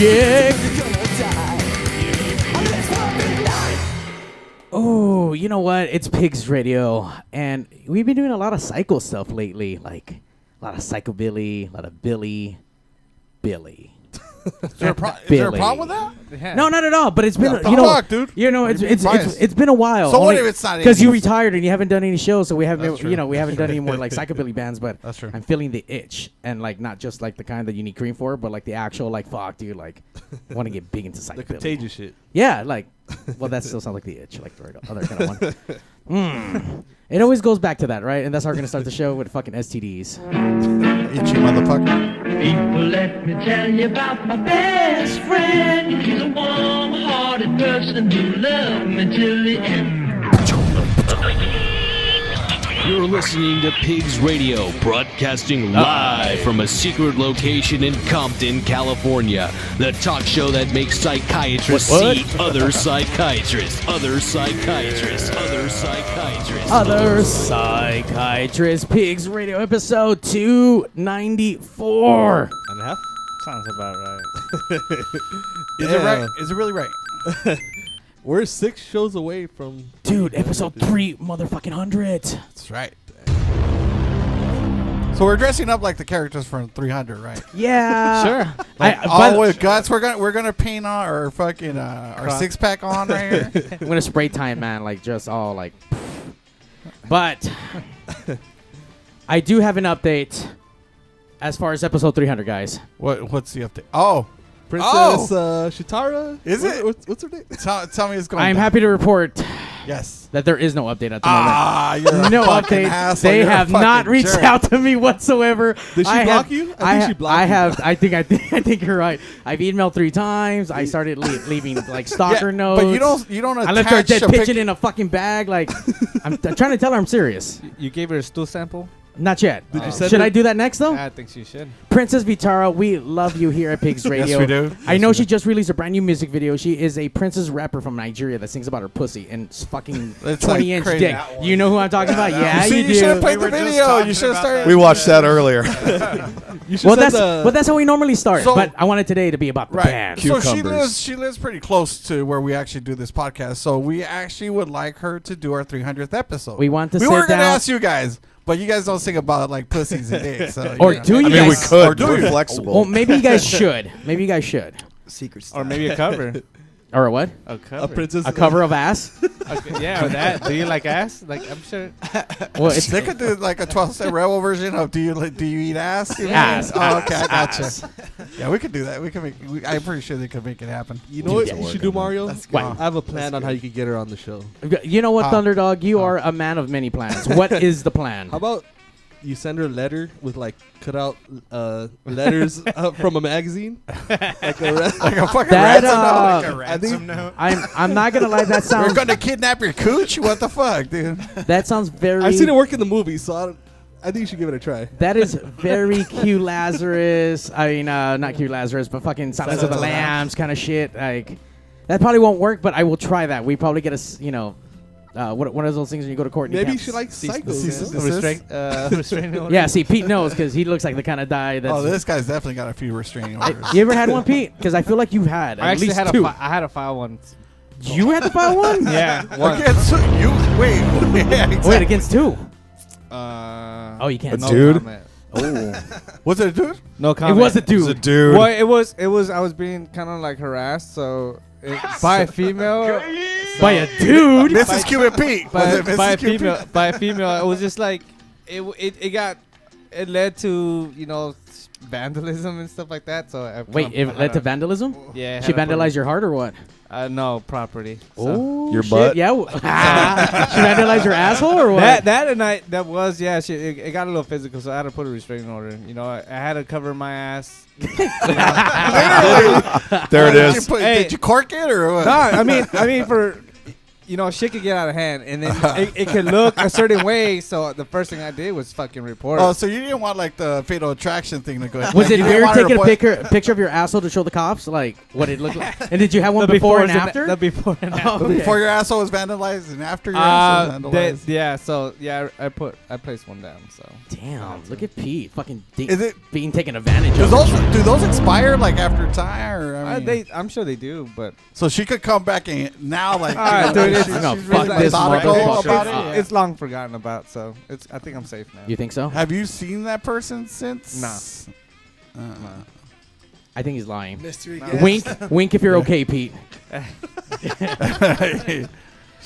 magic. Oh, you know what? It's Pigs Radio, and we've been doing a lot of psycho stuff lately, like a lot of psychobilly, a lot of Billy. Is there a problem with that? Yeah. No, not at all. But it's been, dude. It's been a while. So what if it's not? Because you retired and you haven't done any shows, so we haven't, we haven't done any more like psychobilly bands. But that's true. I'm feeling the itch, and like not just like the kind that you need cream for, but like the actual like fuck, dude, like want to get big into psychobilly. The contagious shit. Yeah, like, well, that still sounds like the itch, like the other kind of one. It always goes back to that, right? And that's how we're gonna start the show with fucking STDs. Itchy motherfucker. People, let me tell you about my best friend. He's a warm-hearted person who loved me till the end. You're listening to Pigs Radio, broadcasting live from a secret location in Compton, California. The talk show that makes psychiatrists see other psychiatrists, other psychiatrists, other psychiatrists, other psychiatrists. Pigs Radio episode 294. And a half? Sounds about right. Is it right? Is it really right? We're 6 shows away from... Dude, episode 3 motherfucking 100. That's right. So we're dressing up like the characters from 300, right? Yeah. Sure. Like, with guts. We're gonna paint on our fucking our 6-pack on right here. I'm gonna spray tan, man, like just all like. But I do have an update as far as episode 300, guys. What's the update? Oh. Princess Shitara? Is it? What's her name? Tell me it's going I'm down. happy to report Yes. that there is no update at the moment. You're No a fucking update. asshole. They You're a have not fucking reached jerk. out to me whatsoever. Did she block you? I think she blocked I you. have. I think you're right. I've emailed 3 times. I started leaving like stalker notes. But you don't I left her attach dead a pigeon in a fucking bag. Like I'm trying to tell her I'm serious. You gave her a stool sample? Not yet. Did you send Should her- I do that next though? I think she should. Princess Vitara, we love you here at Pigs Radio. Yes, we do. I know she just released a brand new music video. She is a princess rapper from Nigeria that sings about her pussy and fucking It's like 20-inch crazy. dick. You know who I'm talking about? Yeah, See, you do. should have played the were just video. talking You should have about started. We watched that earlier. You should Well, send that's we normally start. So- but I wanted today to be about the Right. band. So Cucumbers. she lives pretty close to where we actually do this podcast. So we actually would like her to do our 300th episode. We want to We sit were gonna down. ask you guys, but you guys don't sing about like pussies and dicks. So, Or you know. do you I mean, we guys? could. Or do We're you? flexible. Well, maybe you guys should. Maybe you guys should. Secret Or maybe a cover. Or a what? A a cover. princess. A cover of ass? Okay, yeah, or that. Do you like ass? Like, I'm sure. Well, it's They could do like a 12-step rebel version of Do you eat ass? You mean? Ass, Oh, okay, I gotcha. ass. Yeah, we could do that. We can make. I'm pretty sure they could make it happen. You know what Yeah. you should do, Mario? What? I have a plan on how you could get her on the show. You know what, Thunderdog? You are a man of many plans. What is the plan? How about you send her a letter with like cut out letters from a magazine? Like a Like a fucking That, ransom note. Like a I ransom think- note. I'm not gonna lie. That We're sounds gonna kidnap your cooch? What the fuck, dude? that sounds very. I've seen it work in the movie, so I think you should give it a try. That is very Q Lazarus. I mean, not Q Lazarus, but fucking Silence of the Lambs kind of shit. Like that probably won't work, but I will try that. We probably get one of those things when you go to court. And you Maybe you can't should like psychos. Restraining order. Yeah, see, Pete knows because he looks like the kind of guy that's. Oh, this guy's definitely got a few restraining orders. You ever had one, Pete? Because I feel like you had I at actually least had 2. I had a file once. You had to file one? Yeah, one. Against you? Wait. Yeah, exactly. Wait, against 2? Oh, you can't. A No dude? comment. Oh, Was it a dude? No it comment. was a It was a dude. dude. Well, it was. I was being kind of like harassed, so by a female. By a dude. Mrs. Cuban Pete. Was it Mrs. by a Cuban female. Pete? By a female. It was just like it led to vandalism and stuff like that. So Wait, it led to vandalism? Yeah. She vandalized your heart or what? No, property. So Oh, Your shit, butt? Yeah. She vandalized your asshole or what? that and that was it got a little physical, so I had to put a restraining order. You know, I had to cover my ass. There it Did you is. put- Hey. Did you cork it or what? No, I mean for shit could get out of hand, and then it could look a certain way. So the first thing I did was fucking report. Oh, so you didn't want like the fatal attraction thing to go ahead. Was it You didn't weird want to taking a report- picture of your asshole to show the cops, like what it looked like? And did you have one before and after? The before and after. Oh, okay. Before your asshole was vandalized and after your asshole was vandalized. I placed one down. So Damn, look at Pete, fucking Is it? being taken advantage Do of. those expire like after time? Or, I mean, I'm sure they do, but so she could come back and now like. dude, she's I'm gonna she's fuck really this methodical motherfucker about it. up. it's long forgotten about. So I think I'm safe now. You think so? Have you seen that person since? Nah. I think he's lying. Mystery Wink, wink if you're okay, Pete.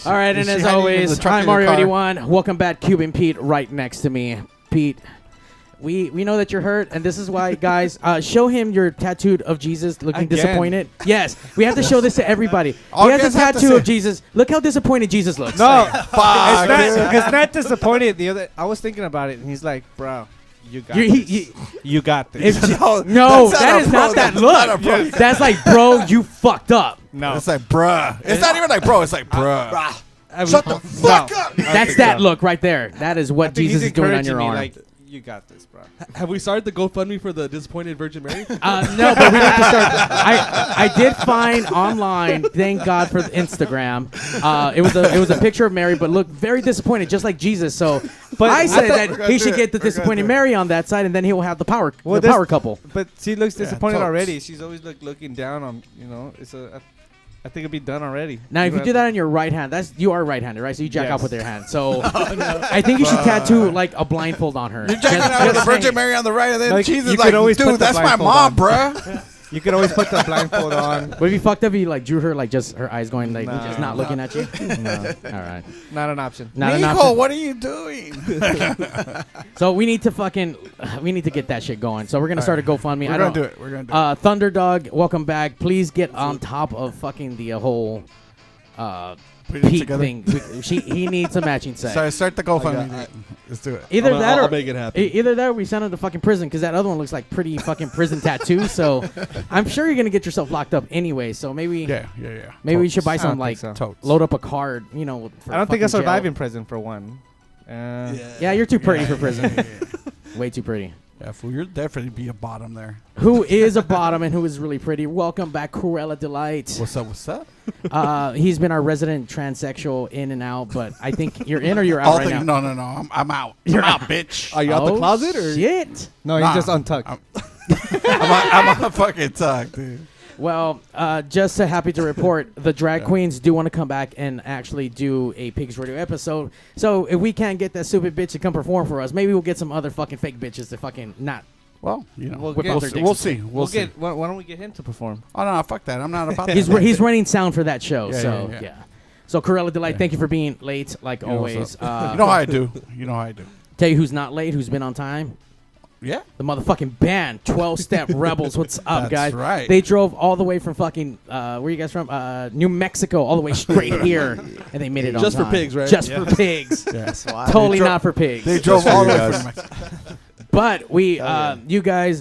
All right, and Is she as hiding in always, the trunk I'm of your Mario car? 81. Welcome back, Cuban Pete, right next to me. Pete, we know that you're hurt, and this is why, guys, show him your tattooed of Jesus looking Again. disappointed. Yes, we have to show this to everybody. All He has a guys have to tattoo say- of Jesus. Look how disappointed Jesus looks. No, Fuck, dude. it's not disappointed. I was thinking about it, and he's like, "Bro, you got You- this. You got If this." Je- No, no, that's that not is a not bro. that That's look. not a bro. That's like, bro, you fucked up. No, It's like, bruh. It's not even like, bro. It's like, bruh. shut the fuck up. That's that look right there. That is what Jesus is doing on your arm. Like, you got this, bro. Have we started the GoFundMe for the disappointed Virgin Mary? No, but we have to start. I did find online. Thank God for Instagram. It was a picture of Mary, but looked very disappointed, just like Jesus. So, But I said we're that gonna he do should it. get the We're gonna disappointed do it. Mary on that side, and then he will have the power Well, the power couple. But she looks disappointed totes. already. She's always like looking down on. I think it'd be done already. Now, if you do that on your right hand, you are right-handed, right? So you jack off with your hand. So I think you should tattoo like a blindfold on her. You're jacking out with the Virgin Mary on the right, and then Like, Jesus you like, could always put dude, the that's my blindfold mom, on. bruh. You could always put the blindfold on. But if you fucked up, you like drew her like just her eyes going like No. just not looking at you. No, All right, not an option. not an Nico, option. what are you doing? So we need to get that shit going. So we're gonna start a GoFundMe. We're gonna do it. We're gonna do it. Thunderdog, welcome back. Please get on top of fucking the whole Put it Pete together. thing. He needs a matching set. Start the GoFundMe. Let's do it. Either that I'll or make it happen. Either that or we send him to fucking prison because that other one looks like pretty fucking prison tattoo. So I'm sure you're gonna get yourself locked up anyway. So maybe Yeah. maybe we should buy I some don't like think so. Totes. load up a card. You know. For I don't think I fucking survive jail. in prison for one. Yeah, you're too pretty for prison. Way too pretty. Yeah, fool, you'll definitely be a bottom there. Who is a bottom and who is really pretty? Welcome back, Cruella Delight. What's up? What's up? He's been our resident transsexual in and out, but I think you're in or you're out right now. No. I'm out. You're I'm out, bitch. Are you out the Oh, closet or? shit? No, Nah. he's just untucked. I'm on fucking talk, dude. Well, just happy to report the drag queens do want to come back and actually do a Pigs Radio episode. So if we can't get that stupid bitch to come perform for us, maybe we'll get some other fucking fake bitches to fucking not. Well, you know, We'll whip get- out their dicks. we'll see. We'll see. Why don't we get him to perform? Oh no, fuck that. I'm not about that. He's running sound for that show. Yeah, so yeah. yeah. So Cruella Delight, thank you for being late, like You know what's always. up. You know how I do. You know how I do. Tell you who's not late, who's been on time. Yeah. The motherfucking band, 12-Step Rebels. What's up, That's guys? right. They drove all the way from fucking, where are you guys from? New Mexico, all the way straight here, and they made it on Just for time. pigs, right? Just Yeah. for pigs. That's why. Totally They dro- not for pigs. They drove for all you the way guys. from Mexico. But we, you guys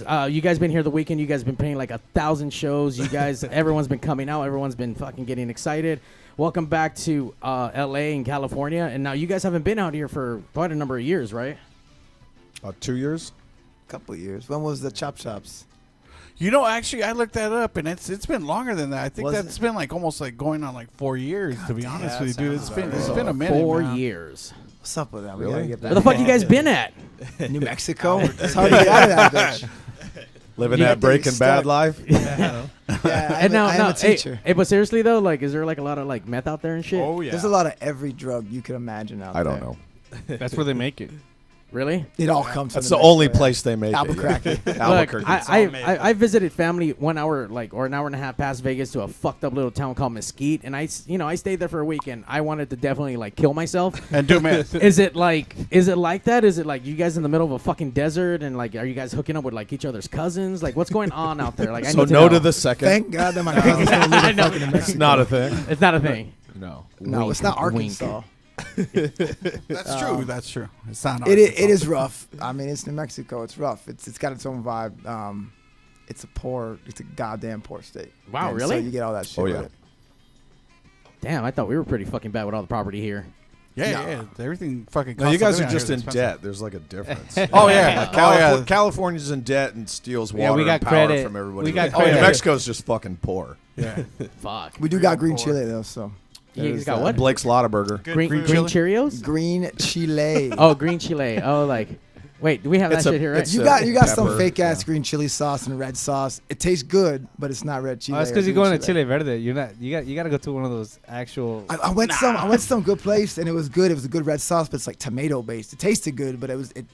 been here the weekend. You guys been playing like 1,000 shows. You guys, everyone's been coming out. Everyone's been fucking getting excited. Welcome back to L.A. and California. And now you guys haven't been out here for quite a number of years, right? About 2 years? Couple years. When was the Chop Chops? You know, actually, I looked that up, and it's been longer than that. I think Was that's it? been like almost like going on like 4 years. To be honest with you, dude, it's been about a minute. 4 now. years. What's up with that? We Really? gotta get Where the fuck you guys been at? New Mexico? It's hard to get out of that bitch. Living You that get Breaking stuck. Bad life. Yeah, And now, I am a teacher. Hey, but seriously though, like, is there like a lot of like meth out there and shit? Oh yeah. There's a lot of every drug you could imagine out there. I don't know. That's where they make it. Really? It all comes from That's New the only Mexico, place they make Albuquerque. it. Look, Albuquerque. I visited family 1 hour or an hour and a half past Vegas to a fucked up little town called Mesquite, and I stayed there for a week, and I wanted to definitely like kill myself. And do meth. Is it like that? Is it like you guys in the middle of a fucking desert, and like are you guys hooking up with like each other's cousins? Like what's going on out there? Like I So need to no know. to the second. Thank God that my cousins don't live in fucking New Mexico. It's not a thing. It's not a thing. No. No, Wink, it's not wink. Arkansas. That's true. That's true. It's not. It Arkansas. is rough. I mean, it's New Mexico. It's rough. It's got its own vibe. It's a goddamn poor state. Wow, And really? So you get all that shit Oh, yeah. with it. Damn, I thought we were pretty fucking bad with all the property here. Yeah. Everything fucking. No, you guys are costs just a in living out debt. here. There's like a difference. Oh yeah. California's in debt and steals water Yeah, we got and power credit. from everybody. We got Oh, yeah, credit. Mexico's just fucking poor. Yeah. Fuck. We do got green chile though, so. You got what? Blake's Lottaburger. Green Cheerios? Green chile. Oh, green chile. Oh, like, wait, do we have It's that a- shit here, right? it's You got some pepper, fake ass yeah. green chili sauce and red sauce. It tastes good, but it's not red chile. Oh, that's or because you're green going to Chile Verde. You're not. You got to go to one of those actual. I went some good place and it was good. It was a good red sauce, but it's like tomato based. It tasted good, but it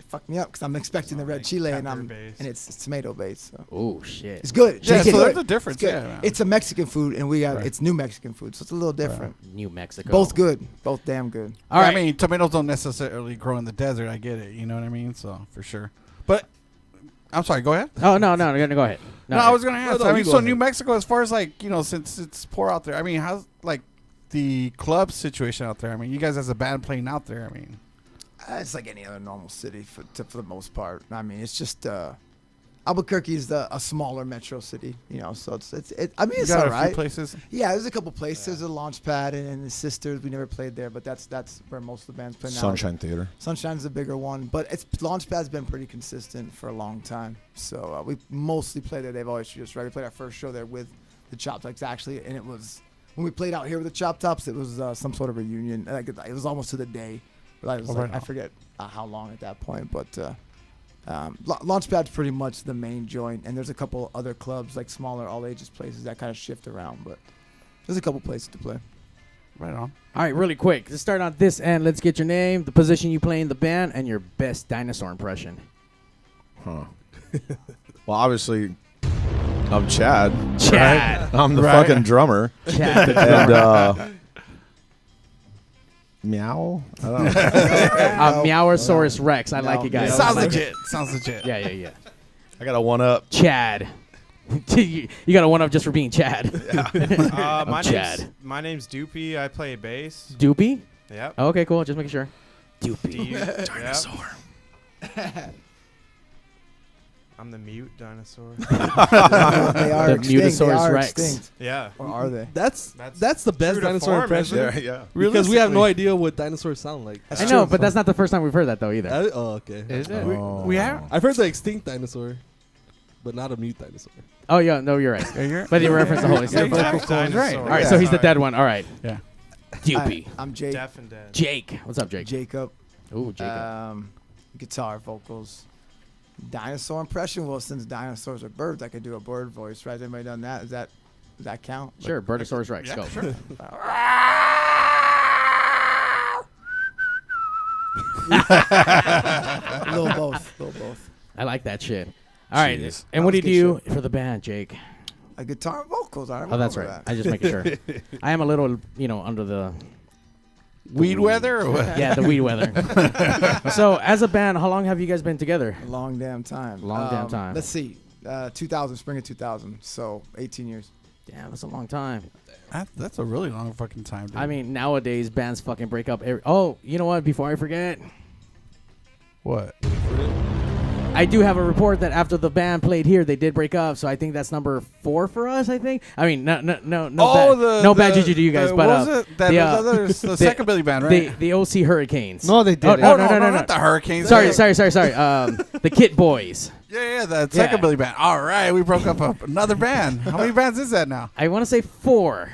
fucked me up because I'm expecting the red chile and it's tomato based. So. Oh, shit. It's good. Yeah, Check it so out. there's a difference. It's good. Yeah, man. It's a Mexican food, and it's new Mexican food, so it's a little different. New Mexico. Both good, both damn good. All right. I mean, tomatoes don't necessarily grow in the desert. I get it. You know what I mean? So for sure. But I'm sorry. Go ahead. Oh, no, go ahead. No, I was gonna ask. no, I you mean, go so ahead. New Mexico, as far as like since it's poor out there. I mean, how's like the club situation out there? I mean, you guys as a band playing out there. I mean, It's like any other normal city for the most part. I mean, it's just Albuquerque is a smaller metro city, so it's I mean, you it's got all a few right. places. Yeah, there's a couple places. There's a Launchpad and the Sisters. We never played there, but that's where most of the bands play now. Sunshine Theater. Sunshine's the bigger one, but Launchpad's been pretty consistent for a long time. So we mostly play there. They've always treated us right. We played our first show there with the Chop Tops actually, and it was when we played out here with the Chop Tops. It was some sort of reunion. Like it was almost to the day. But I forget how long at that point, but. Launchpad's pretty much the main joint, and there's a couple other clubs like smaller all ages places that kind of shift around, but there's a couple places to play. Right on. All right, really quick. Let's start on this end. Let's get your name, the position you play in the band, and your best dinosaur impression. Huh. Well, obviously, I'm Chad. Chad. I'm the Right. fucking drummer. Chad. And meow. I don't know. Meowosaurus Rex. I like No. you guys. Yeah, Sounds I like legit. Sounds legit. it. Yeah. I got a 1-up. Chad. You got a 1-up just for being Chad. My Chad. name's Doopy. I play bass. Doopy? Yep. Okay, cool. Just making sure. Doopy. Dinosaur. I'm the mute dinosaur. They are The extinct. Mutasaurus They are Rex. extinct. Yeah. Or are they? That's That's the best true to dinosaur form, impression. isn't Yeah. Because we have no idea what dinosaurs sound like. That's I true. know, but that's not the first time we've heard that, though, either. Oh, okay. Is it? We have. I've heard the extinct dinosaur, but not a mute dinosaur. Oh, yeah. No, you're right. Yeah, you're- But you reference the Holy Yeah, Spirit. vocal Deaf cords, right. dinosaur. All right, so he's the Sorry. dead one. All right. Yeah. Doopy. I'm Jake. Deaf and dead. Jake. What's up, Jake? Jacob. Ooh, Jacob. Guitar, vocals. Dinosaur impression. Well, since dinosaurs are birds, I could do a bird voice, right? Has anybody done that? Does that count? Sure, Bertosaurus Rex. Go. Sure. A little both. I like that shit. All right. Jeez. And what do That you was do for the band, Jake? A guitar and vocals. I Oh, that's right. I just making sure. I am a little, under the Weed weather or what? yeah, the weed weather. So, as a band, how long have you guys been together? A long damn time. Long damn time. Let's see. 2000, spring of 2000. So 18 years. Damn, that's a long time. That's a really long fucking time, dude. I mean, nowadays bands fucking break up. Oh, you know what? Before I forget, what? I do have a report that after the band played here, they did break up. So I think that's number 4 for us. I think. I mean, no bad juju to you guys, but what was it? The second Billy band, right? the OC Hurricanes. No, they didn't. Oh, no, no. not the Hurricanes. Sorry. The Kit Boys. Yeah, the second Billy band. All right, we broke up another band. How many bands is that now? I want to say 4.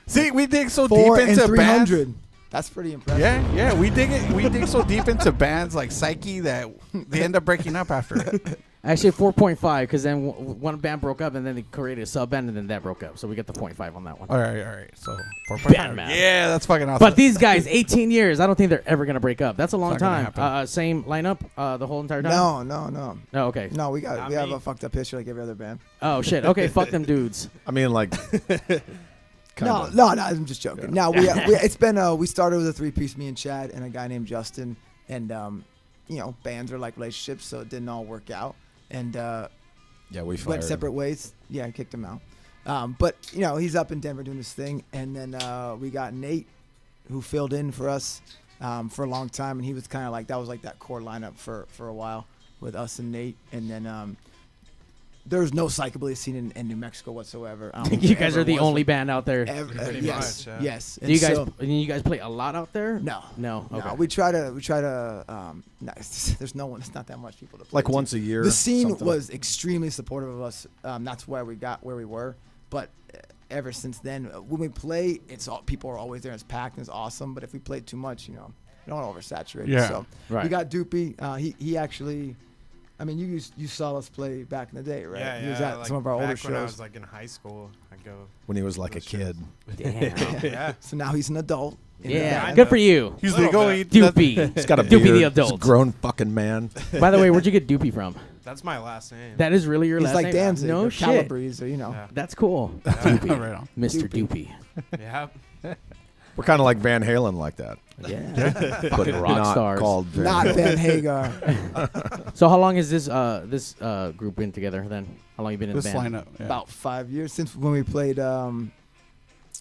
See, we dig so 4 deep and into bands. 300. That's pretty impressive. Yeah, we dig so deep into bands like Psyche that they end up breaking up after it. Actually, 4.5 because then one band broke up and then they created a sub band and then that broke up. So we get the 0.5 on that one. All right. So 4.5. Batman. Yeah, that's fucking awesome. But these guys, 18 years, I don't think they're ever going to break up. That's a long It's not time. gonna happen. Same lineup the whole entire time? No. Oh, okay. No, we Not have me. a fucked up history like every other band. Oh, shit. Okay, fuck them dudes. I mean, like. No, I'm just joking. No, it's been we started with a 3-piece, me and Chad and a guy named Justin, and bands are like relationships, so it didn't all work out, and Yeah, we fired went him. separate ways. Yeah, I kicked him out. But he's up in Denver doing his thing, and then we got Nate, who filled in for us for a long time, and he was kind of like that core lineup for a while with us and Nate, and then there's no psychobilly scene in New Mexico whatsoever. I don't think You there guys ever are the was. only band out there. Pretty Yes, much, yes. Do you guys so- you guys play a lot out there? No, No. Okay. no. We try to. No, there's no one. It's not that much people to play. Like to. once a year. The scene something. was extremely supportive of us. That's why we got where we were. But ever since then, when we play, it's all people are always there. It's packed and it's awesome. But if we play too much, you know, we don't want to oversaturate. Yeah. it. So Right. we got Doopy. He actually. I mean, you saw us play back in the day, right? Yeah, He was yeah. at Like some of our older back when I shows. was like in high school, I'd go. when he was like a those shows. kid. Damn. Yeah. So now he's an adult. in the Yeah. band. Good for you. He's Little legal. bit. Doopy. He's got a Doopy beard. the He's a adult. grown fucking man. By the way, where'd you get Doopy from? That's my last name. That is really your He's last like name? Danzig No or shit. Calabrese, or you know. Yeah. That's cool. Right on. Mr. Doopy. Doopy. Yeah. We're kind of like Van Halen like that. Yeah. But Fucking rock not stars. called Van Not Halen. Van Hagar. So how long has this group been together then? How long you been in This the band? lineup. Yeah. About 5 years since when we played.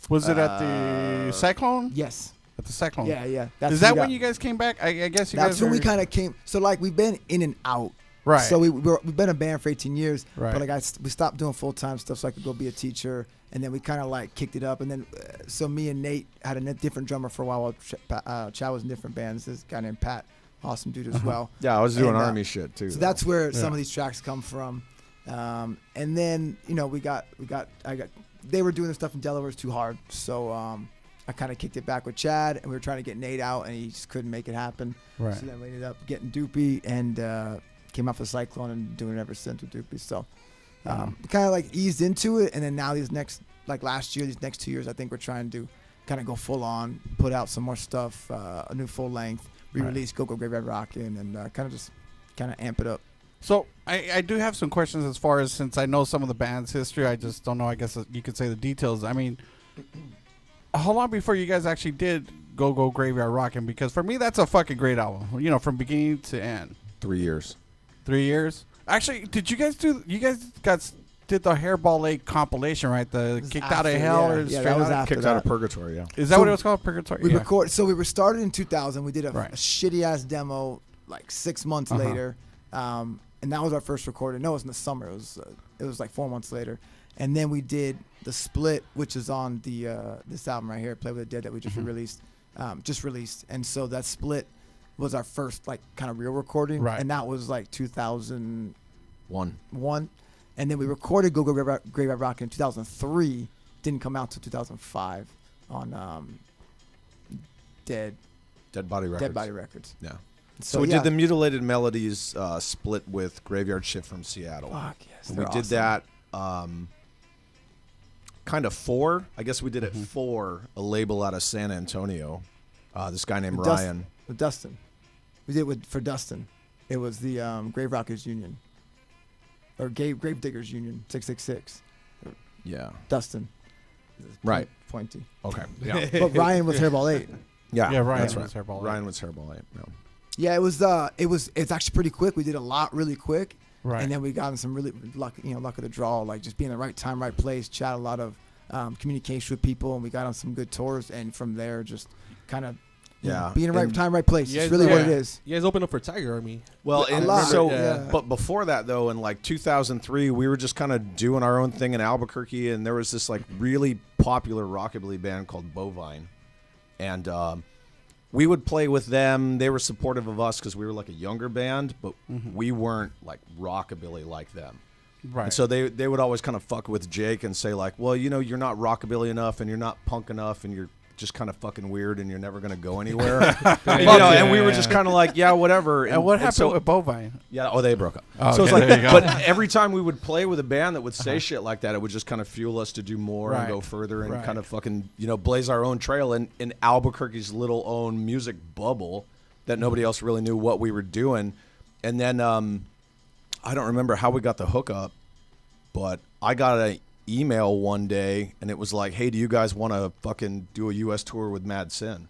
Was it at the Cyclone? Yes. At the Cyclone. Yeah. Is that when you guys came back? I guess you That's guys when we were- kind of came. So like we've been in and out. Right. So we've been a band for 18 years. Right. But like we stopped doing full time stuff so I could go be a teacher, and then we kind of like kicked it up, and then so me and Nate had a different drummer for a while. While Chad was in different bands. This guy named Pat, awesome dude as well. Yeah, I was doing And, army shit too. So though. that's where some of these tracks come from. And then you know they were doing the stuff in Delaware was too hard, so I kind of kicked it back with Chad, and we were trying to get Nate out, and he just couldn't make it happen. Right. So then we ended up getting Doopy and came off the Cyclone and doing it ever since with Doopy. So we kind of like eased into it, and then now these next last year, these next 2 years, I think we're trying to kind of go full on, put out some more stuff, a new full length, re-release Go Go Graveyard Rockin', and kind of amp it up. So I do have some questions as far as, since I know some of the band's history, I just don't know. I guess you could say the details. I mean, how long before you guys actually did Go Go Graveyard Rockin'? Because for me, that's a fucking great album. You know, from beginning to end. 3 years. 3 years. Actually, did you guys did the Hairball Lake compilation, right? The was Kicked Out of after, Hell yeah. or Yeah, Straight that was Out? after Kicked out of that. purgatory, yeah. Is that So what it was called? Purgatory. We Yeah. record. So we were started in 2000. We did a Right. shitty ass demo like 6 months Uh-huh. later, and that was our first recording. No, it was in the summer. It was like 4 months later, and then we did the split, which is on the this album right here, Play with the Dead, that we just released. And so that split was our first like kind of real recording, Right. and that was like 2001. One. And then we recorded Go Go Graveyard Rock in 2003. Didn't come out till 2005 on Dead Dead Body Records. Yeah. So we yeah. did the Mutilated Melodies split with Graveyard Shift from Seattle. Fuck yes, And they're we did awesome. that kind of for, I guess we did it for a label out of San Antonio. This guy named With Ryan. With Dustin. We did it for Dustin. It was the Grave Rockers Union. Or Grave Diggers Union, 666. Yeah. Dustin. Right. Pointy. Okay. Yeah. But Ryan was Hairball 8. Yeah. Yeah, Ryan That's was right. Hairball 8. Ryan was Hairball 8. Yeah. Yeah, it's actually pretty quick. We did a lot really quick. Right. And then we got in some really luck of the draw, like just being in the right time, right place, chat a lot of communication with people, and we got on some good tours, and from there just kind of being in the right And time, right place. Yeah, It's really what it yeah. is. You guys opened up for Tiger Army. Well, A and lot. so, Yeah. but before that though, in like 2003, we were just kind of doing our own thing in Albuquerque, and there was this like really popular rockabilly band called Bovine, and we would play with them. They were supportive of us because we were like a younger band, but we weren't like rockabilly like them. Right. And so they would always kind of fuck with Jake and say like, well, you know, you're not rockabilly enough, and you're not punk enough, and you're just kind of fucking weird, and you're never going to go anywhere. And, you know, and we were just kind of like, yeah, whatever. And what happened so, with Bovine? Yeah, they broke up. Oh, so it's okay, like, there you go. but every time we would play with a band that would say shit like that, it would just kind of fuel us to do more and Right. go further and Right. kind of fucking, you know, blaze our own trail in Albuquerque's little own music bubble that nobody else really knew what we were doing. And then I don't remember how we got the hookup, but I got an email one day and it was like, hey, do you guys want to fucking do a U.S. tour with Mad Sin?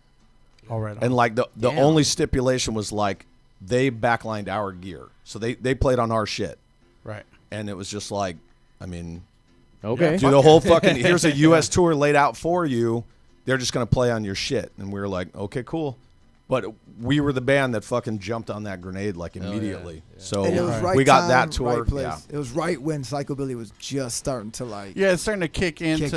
All right. And like the Damn. only stipulation was like they backlined our gear. So they played on our shit. Right. And it was just like, I mean, Okay. do the whole fucking, here's a U.S. tour laid out for you. They're just going to play on your shit. And we were like, okay, cool. But we were the band that fucking jumped on that grenade like immediately. So And it was right we got time, that tour. right place. Yeah. It was right when Psychobilly was just starting to like Yeah, it's starting to kick into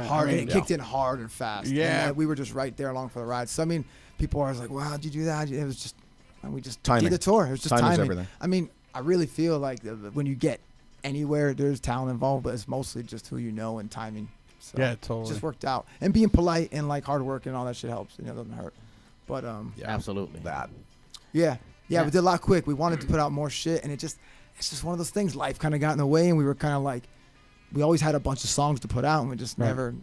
hard, I mean, and it kicked in hard and fast. Yeah. And, we were just right there along for the ride. So I mean, people are always like, "Wow, how'd you do that?" It was just we just Timing. did the tour. It was just Timing's timing. everything. I mean, I really feel like when you get anywhere, there's talent involved, but it's mostly just who you know and timing. So Yeah, it totally. just worked out, and being polite and like hard work and all that shit helps. You know, it doesn't hurt. But Absolutely. That. yeah, Yeah. we did a lot quick. We wanted to put out more shit, and it's just one of those things. Life kind of got in the way, and we were kind of like, we always had a bunch of songs to put out, and we just never,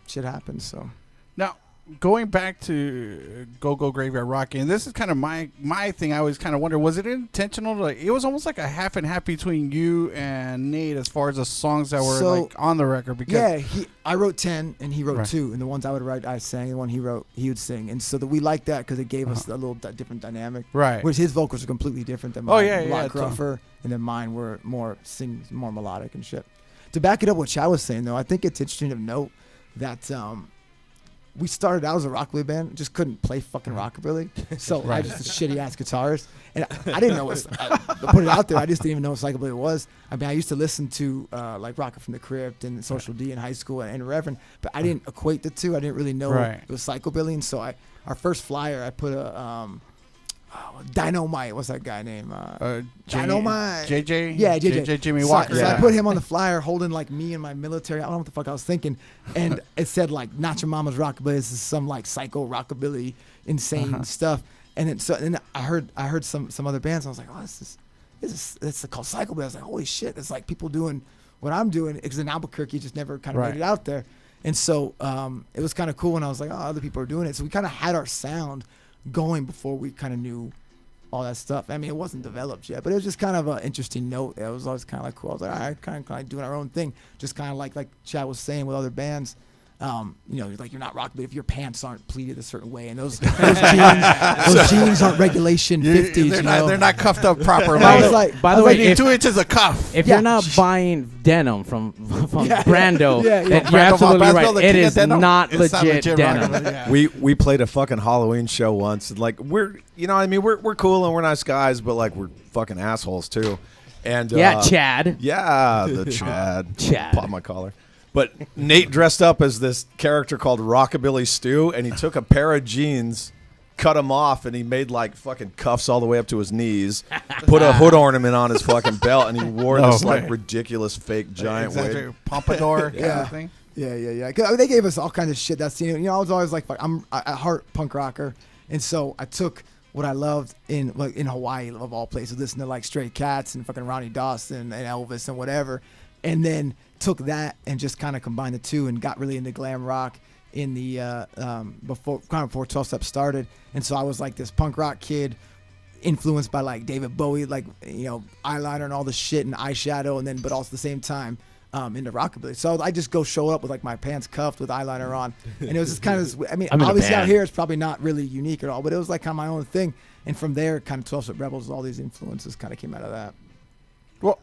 shit happened. So Now, going back to Go Go Graveyard Rock, and this is kind of my thing. I always kind of wonder, was it intentional? Like, it was almost like a half and half between you and Nate as far as the songs that were So, like on the record. Because yeah, I wrote 10, and he wrote Right. 2, and the ones I would write, I sang. The one he wrote, he would sing, and so we liked that because it gave us a little different dynamic. Right. Whereas his vocals are completely different than Oh, mine. yeah, a lot yeah, gruffer, and then mine were more melodic and shit. To back it up, what Chad was saying though, I think it's interesting to note that we started out as a rockabilly band, just couldn't play fucking rockabilly, so I just a shitty ass guitarist, and I didn't know what to put it out there. I just didn't even know what psychobilly was. I mean, I used to listen to like Rocket from the Crypt and Social D in high school and Reverend, but I didn't equate the two. I didn't really know Right. it was psychobilly, and so our first flyer, I put a Dynamite. What's that guy name? Dynamite. JJ. Yeah, JJ. Jimmy So- Walker. So I put him on the flyer holding like me and my military. I don't know what the fuck I was thinking. And it said like, not your mama's rockabilly. This is some like psycho rockabilly, insane stuff. And then I heard some other bands. I was like, oh, this is called psychobilly. I was like, holy shit. It's like people doing what I'm doing. Because in Albuquerque, just never kind of Right. made it out there. And so it was kind of cool when I was like, oh, other people are doing it. So we kind of had our sound going before we kind of knew all that stuff. I mean, it wasn't developed yet, but it was just kind of an interesting note. It was always kind of like cool. I was like, all right, kind of like doing our own thing, just kind of like Chad was saying with other bands. You know, like you're not rock, but if your pants aren't pleated a certain way, and those jeans aren't regulation 50s, They're not cuffed up properly. I was like, By the way, if, 2 inches of cuff. if Yeah. you're not buying denim from Yeah. Brando, Yeah, yeah. then you're Brando absolutely Bombasco, right. the It king of is denim. not It's not legit denim. rock. Yeah. We played a fucking Halloween show once. And like we're we're cool and we're nice guys, but like we're fucking assholes too. And Yeah, Chad. Yeah, the Chad. Chad. Pop my collar. But Nate dressed up as this character called Rockabilly Stu, and he took a pair of jeans, cut them off, and he made like fucking cuffs all the way up to his knees, put a hood ornament on his fucking belt, and he wore this way. like ridiculous fake giant wig. Pompadour kind Yeah. of thing. Yeah. 'Cause they gave us all kinds of shit. That's I was always like, I'm at heart punk rocker, and so I took what I loved in Hawaii of all places, listening to like Stray Cats and fucking Ronnie Dawson and Elvis and whatever, and then took that and just kind of combined the two and got really into glam rock in the before 12 Step started, and so I was like this punk rock kid, influenced by like David Bowie, like eyeliner and all the shit and eyeshadow, and then but also at the same time into rockabilly. So I just go show up with like my pants cuffed with eyeliner on, and it was just kind of I mean, I'm in a obviously out band. here it's probably not really unique at all, but it was like kind of my own thing. And from there, kind of 12 Step Rebels, all these influences kind of came out of that. Well,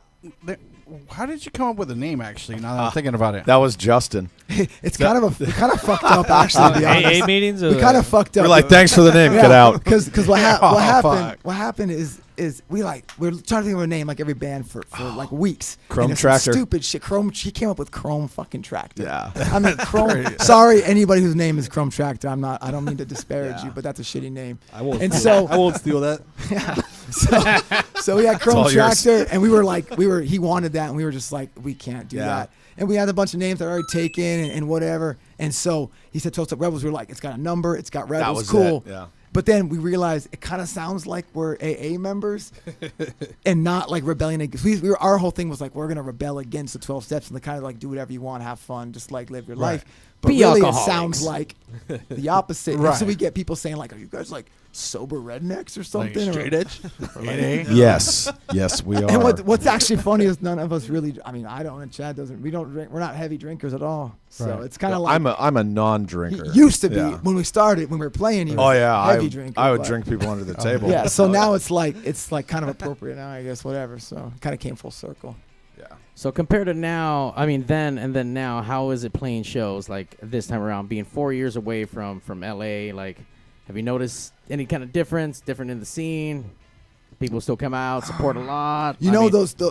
how did you come up with the name? Actually, now that I'm thinking about it. That was Justin. It's kind of fucked up actually. To be honest. AA meetings? We kind of fucked up. We're like, thanks for the name. Get out. Because what Oh, happened? fuck. What happened is we're trying to think of a name like every band for like weeks. Chrome And it's some Tractor. Stupid shit. Chrome. He came up with Chrome fucking Tractor. Yeah. I mean Chrome. Sorry, anybody whose name is Chrome Tractor. I don't mean to disparage Yeah. you, but that's a shitty name. I won't. And steal, so- I won't steal that. So we had Chrome all yours. Tractor, and he wanted that, and we were just like, we can't do Yeah. that. And we had a bunch of names that were already taken and whatever. And so he said, Toast Up Rebels. We were like, it's got a number, it's got Rebels, was cool. it, yeah. But then we realized it kind of sounds like we're AA members and not like rebelling against. Our whole thing was like, we're going to rebel against the 12 steps and kind of like do whatever you want, have fun, just like live your life. But Be really, it alcoholics. sounds like the opposite. And Right. so we get people saying like, are you guys like sober rednecks or something? Or- straight edge. Yes. Yes, we are. And what's actually funny is none of us really. I mean, I don't, and Chad doesn't. We don't drink. We're not heavy drinkers at all. So Right. it's kind of like I'm a he non-drinker. used to be Yeah. when we started. When we were playing, he was Oh yeah, a heavy drinker. I would but- drink people under the table. Yeah. So now it's like kind of appropriate now, I guess. Whatever. So kind of came full circle. Yeah. So compared to now, I mean, then and then now, how is it playing shows like this time around? Being 4 years away from LA, like, Have you noticed any kind of different in the scene? People still come out, support a lot. You know,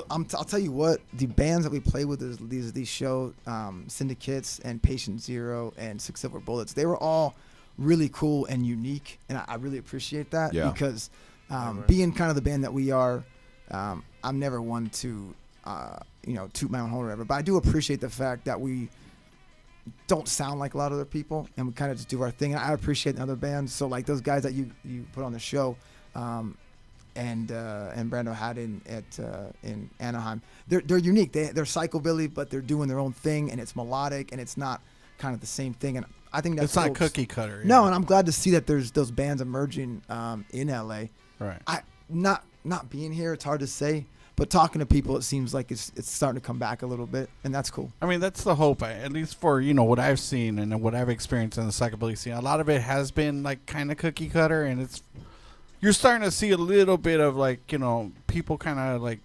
I'll tell you what, the bands that we play with these show Syndicates and Patient Zero and Six Silver Bullets, they were all really cool and unique, and I really appreciate that because being kind of the band that we are, I'm never one to toot my own horn or whatever, but I do appreciate the fact that we don't sound like a lot of other people, and we kind of just do our thing. And I appreciate the other bands, so like those guys that you put on the show. And Brando had in Anaheim. They're unique. They're psychobilly, but they're doing their own thing, and it's melodic, and it's not kind of the same thing. And I think that's it's not cookie cutter. No, and I'm glad to see that there's those bands emerging in LA. Right. Not being here, it's hard to say, but talking to people, it seems like it's starting to come back a little bit, and that's cool. I mean, that's the hope, at least for what I've seen and what I've experienced in the psychobilly scene. A lot of it has been like kind of cookie cutter, and you're starting to see a little bit of people kind of like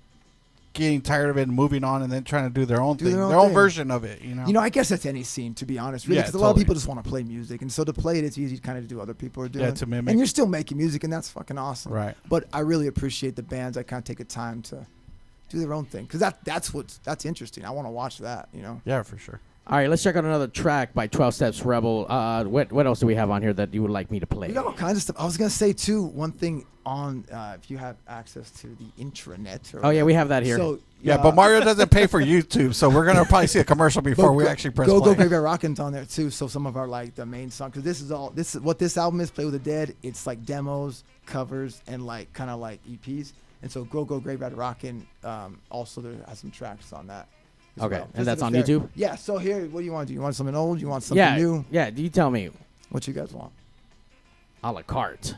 getting tired of it and moving on and then trying to do their own thing, their own version of it. I guess that's any scene, to be honest. Really, because a lot of people just want to play music, and so to play it, it's easy kind of to do what other people are doing. Yeah, to mimic. And you're still making music, and that's fucking awesome. Right. But I really appreciate the bands that kind of take the time to do their own thing, because that's interesting. I want to watch that. Yeah, for sure. All right, let's check out another track by 12 Steps Rebel. What else do we have on here that you would like me to play? We got all kinds of stuff. I was going to say, too, one thing on if you have access to the intranet. Oh, yeah, we have that here. So, yeah, but Mario doesn't pay for YouTube, so we're going to probably see a commercial before we actually press play. Go Graveyard Rockin's on there, too, so some of our, the main songs. Because this is what this album is, Play with the Dead. It's, demos, covers, and, kind of EPs. And so Go Graveyard Rockin' also there has some tracks on that. Okay, well. and that's on YouTube? Yeah, so here, what do you want to do? You want something old? You want something new? Yeah, you tell me. What you guys want? A la carte.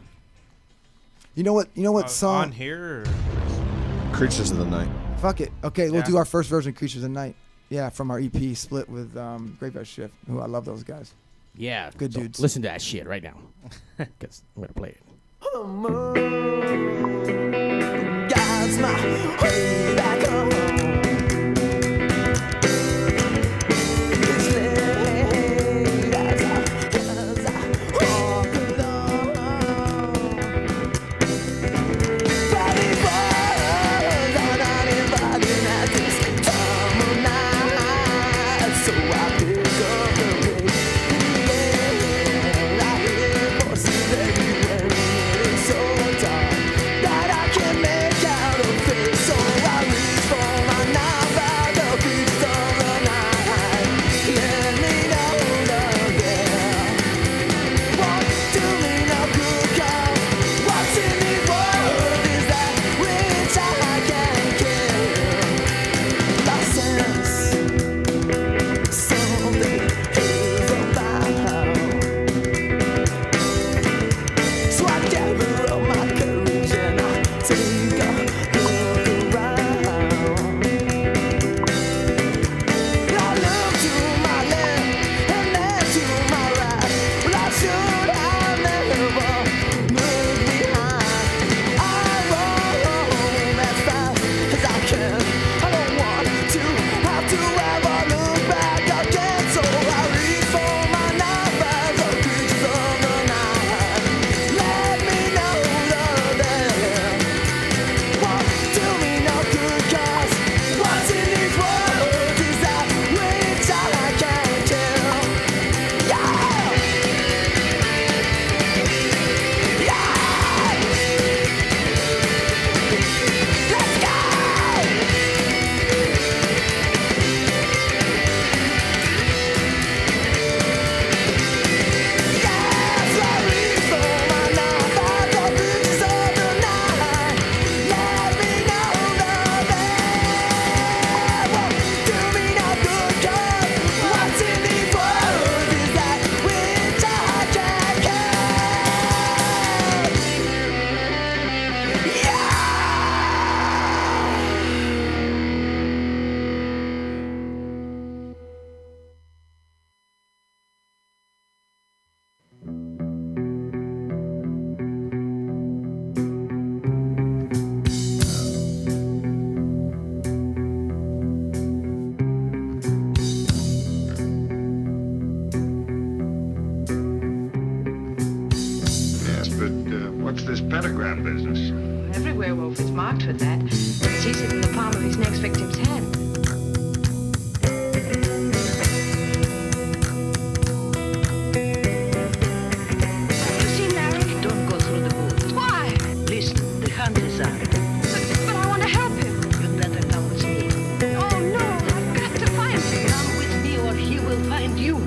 You know what song? On here? Creatures of the Night. Fuck it. Okay, we'll do our first version, Creatures of the Night. Yeah, from our EP split with Graveyard Shift, who I love those guys. Yeah. Good dudes. Listen to that shit right now, because I'm going to play it. Guides my way back home. Every werewolf is marked with that. It's easier than the palm of his next victim's hand. You see, Larry? Don't go through the woods. Why? Listen, the hunt is on. But I want to help him. You'd better come with me. Oh, no, I've got to find him. Come with me or he will find you.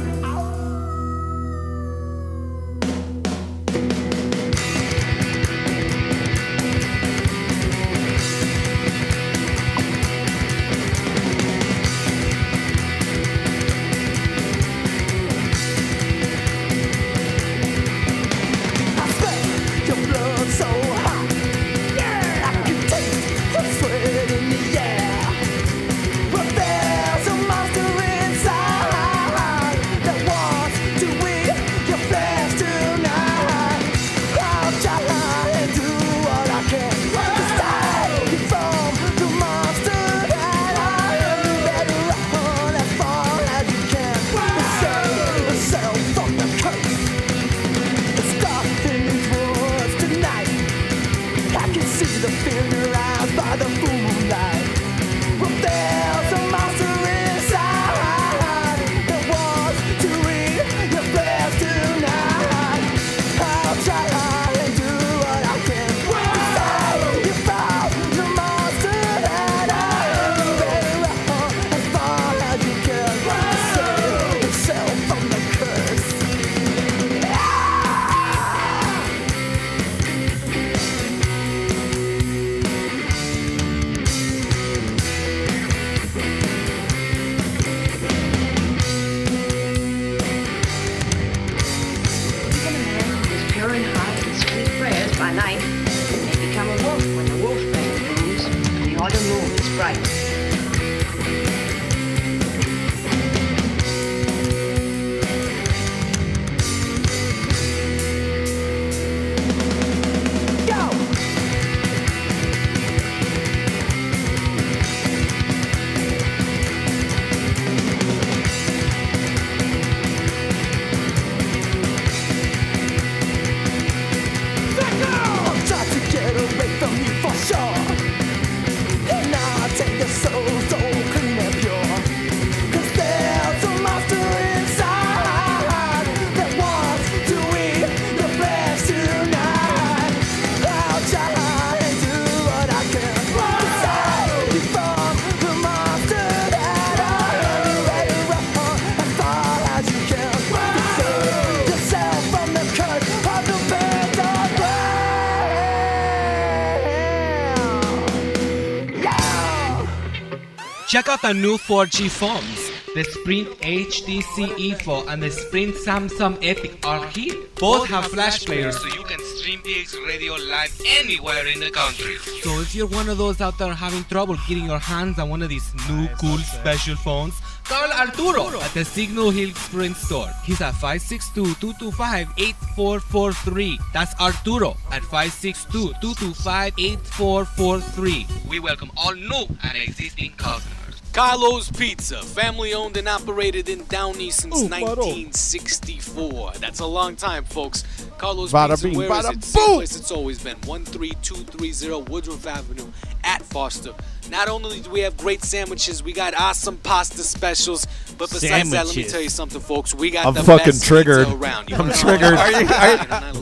Check out the new 4G phones. The Sprint HTC E4 and the Sprint Samsung Epic are here. Both have flash players so you can stream PigzRadio live anywhere in the country. So if you're one of those out there having trouble getting your hands on one of these new cool special phones, call Arturo at the Signal Hill Sprint store. He's at 562-225-8443. That's Arturo at 562-225-8443. We welcome all new and existing customers. Carlo's Pizza, family owned and operated in Downey since 1964. That's a long time, folks. Carlo's Pizza, where is it? Same place it's always been. 13230 Woodruff Avenue at Foster. Not only do we have great sandwiches, we got awesome pasta specials. But besides that, let me tell you something, folks. We got the best pizza around. I'm triggered.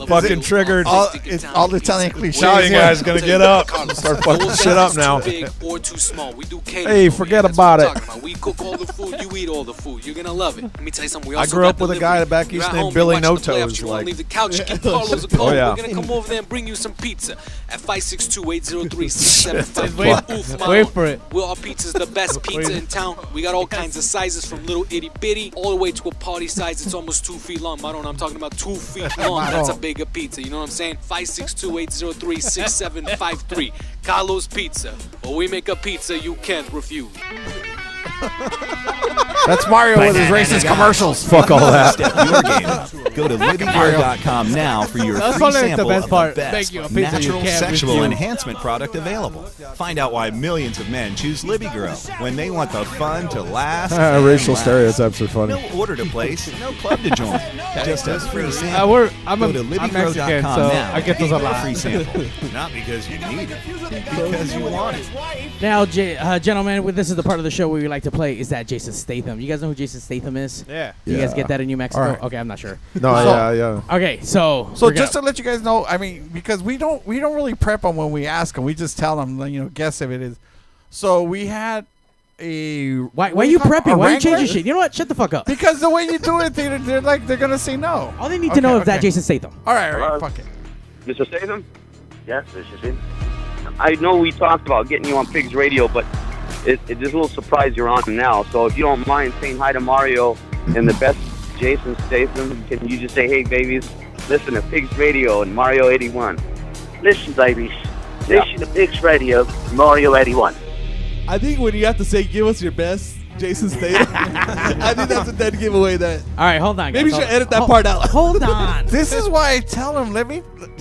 Fucking triggered. All the Italian cliches. Now you guys gonna get up. Start fucking shit up now. Too big or too small. We do catering. Hey, forget about it. We cook all the food. You eat all the food. You're gonna love it. Let me tell you something. We I also grew got up with a delivery. guy back east You're at named home, Billy you're No watching the playoffs, Toes. You wanna Like, leave the couch? You give Carlos a call. Oh, yeah. We're gonna come over there and bring you some pizza at 562-803-6755. Wait for it. Well, our pizza's the best pizza in town. We got all kinds of sizes from little itty bitty all the way to a party size. It's almost 2 feet long. Maron, I'm talking about 2 feet long. That's a bigger pizza. You know what I'm saying? 562-803-6753. Carlos Pizza. Or we make a pizza you can't refuse. That's Mario with his racist commercials. Fuck all that. Step your game up. Go to LibbyGrow.com now for your That's free probably sample the best of part. the best Thank you. A pizza you natural can't sexual refuse. enhancement product available. Find out why millions of men choose LibbyGrow when they want the fun to last. Racial last. stereotypes are funny. No order to place, no club to join. Just a free sample. I'm Go to Mexican, LibbyGrow.com so now. I get those a your lot. free sample. Not because you need it, because you want it. Now, gentlemen, this is the part of the show where we like to play. Is that Jason Statham? You guys know who Jason Statham is? Yeah. You guys get that in New Mexico? All right. Okay, I'm not sure. No, yeah. Okay, so just to let you guys know, I mean, because we don't really prep them when we ask them. We just tell them, guess if it is. So we had a why are you prepping? Why are you changing Wrangler? shit? You know what? Shut the fuck up. Because the way you do it, they're gonna say no. All they need to know is that Jason Statham. All right, fuck it. Mr. Statham? Yes, Mr. Statham. I know we talked about getting you on Pigs Radio, but it's a little surprise you're on now. So if you don't mind saying hi to Mario and the best Jason Statham, can you just say, hey, babies, listen to Pigs Radio and Mario 81. Listen, babies. Listen to Pigs Radio, Mario 81. I think when you have to say, give us your best, Jason Statham, I think that's a dead giveaway. That. All right, hold on. Maybe you should edit that part out. Hold on. This is why I tell them.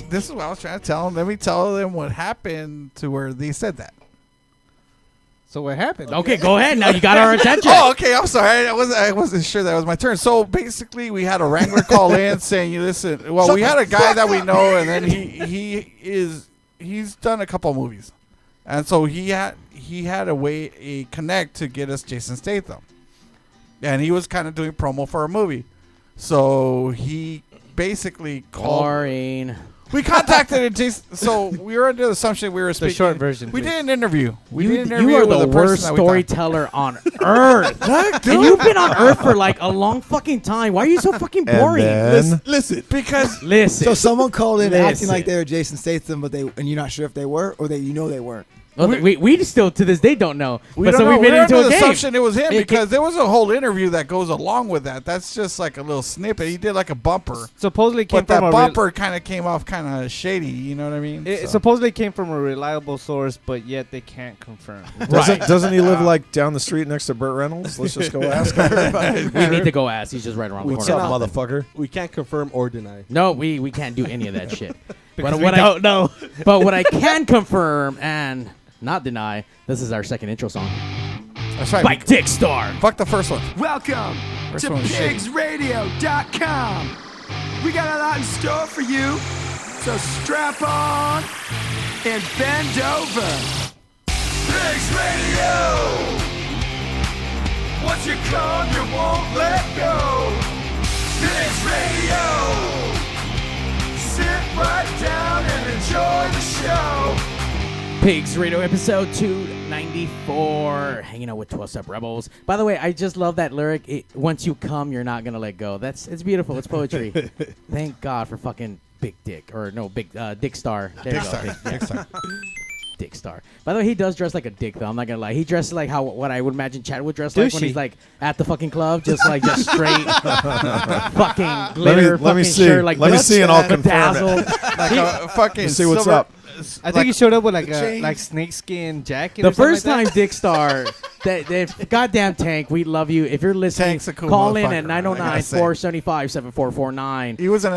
This is what I was trying to tell them. Let me tell them what happened to where they said that. So what happened? Okay, go ahead. Now you got our attention. Oh, okay. I'm sorry. I wasn't sure that was my turn. So basically, we had a Wrangler call in saying, "You listen." Well, we had a guy that we know, and then he's done a couple of movies, and so he had a connect to get us Jason Statham, and he was kind of doing promo for a movie. So he basically called. Boring. We contacted Jason. So we were under the assumption we were speaking. The short version. We please. did an interview. You are the worst storyteller on earth. And you've been on Earth for like a long fucking time. Why are you so fucking boring? Listen, because So someone called in acting Listen. like they were Jason Statham, and you're not sure if they were, or they weren't. Well, we still to this day don't know. We But don't so know. we've been We're into under a the game. assumption it was him It- because there was a whole interview that goes along with that. That's just like a little snippet. He did like a bumper. Supposedly came But that from a bumper kind of came off kind of shady. You know what I mean? It So- supposedly came from a reliable source, but yet they can't confirm. Doesn't he live like down the street next to Burt Reynolds? Let's just go ask him. We need to go ask. He's just right around the What's corner. up, motherfucker? We can't confirm or deny. No, we can't do any of that shit. Because we what don't know. But what I can confirm and not deny, this is our second intro song. That's right. By Dick Star. Fuck the first one. Welcome First to one was shitty. PigzRadio.com. We got a lot in store for you, so strap on and bend over. Pigs Radio. Once you come, you won't let go. Pigs Radio. Sit right down and enjoy the show. Pigs Radio episode 294. Hanging out with 12-Step Rebels. By the way, I just love that lyric. Once you come, you're not gonna let go. It's beautiful. It's poetry. Thank God for fucking Big Dick Dick Star. There you go. Dick Star. Dick Star. By the way, he does dress like a dick though. I'm not gonna lie. He dresses like what I would imagine Chad would dress like when he's like at the fucking club, just straight fucking glitter. Let me fucking see. Shirt, like Let me see and I'll confirm bedazzled. it. Like a fucking See what's silver- up. I think he showed up with like chain. a snakeskin jacket. The or something first like time that. Dick Star, that goddamn Tank, we love you. If you're listening, Tank's a cool call in motherfucker, at I gotta say. 909-475-7449. He was an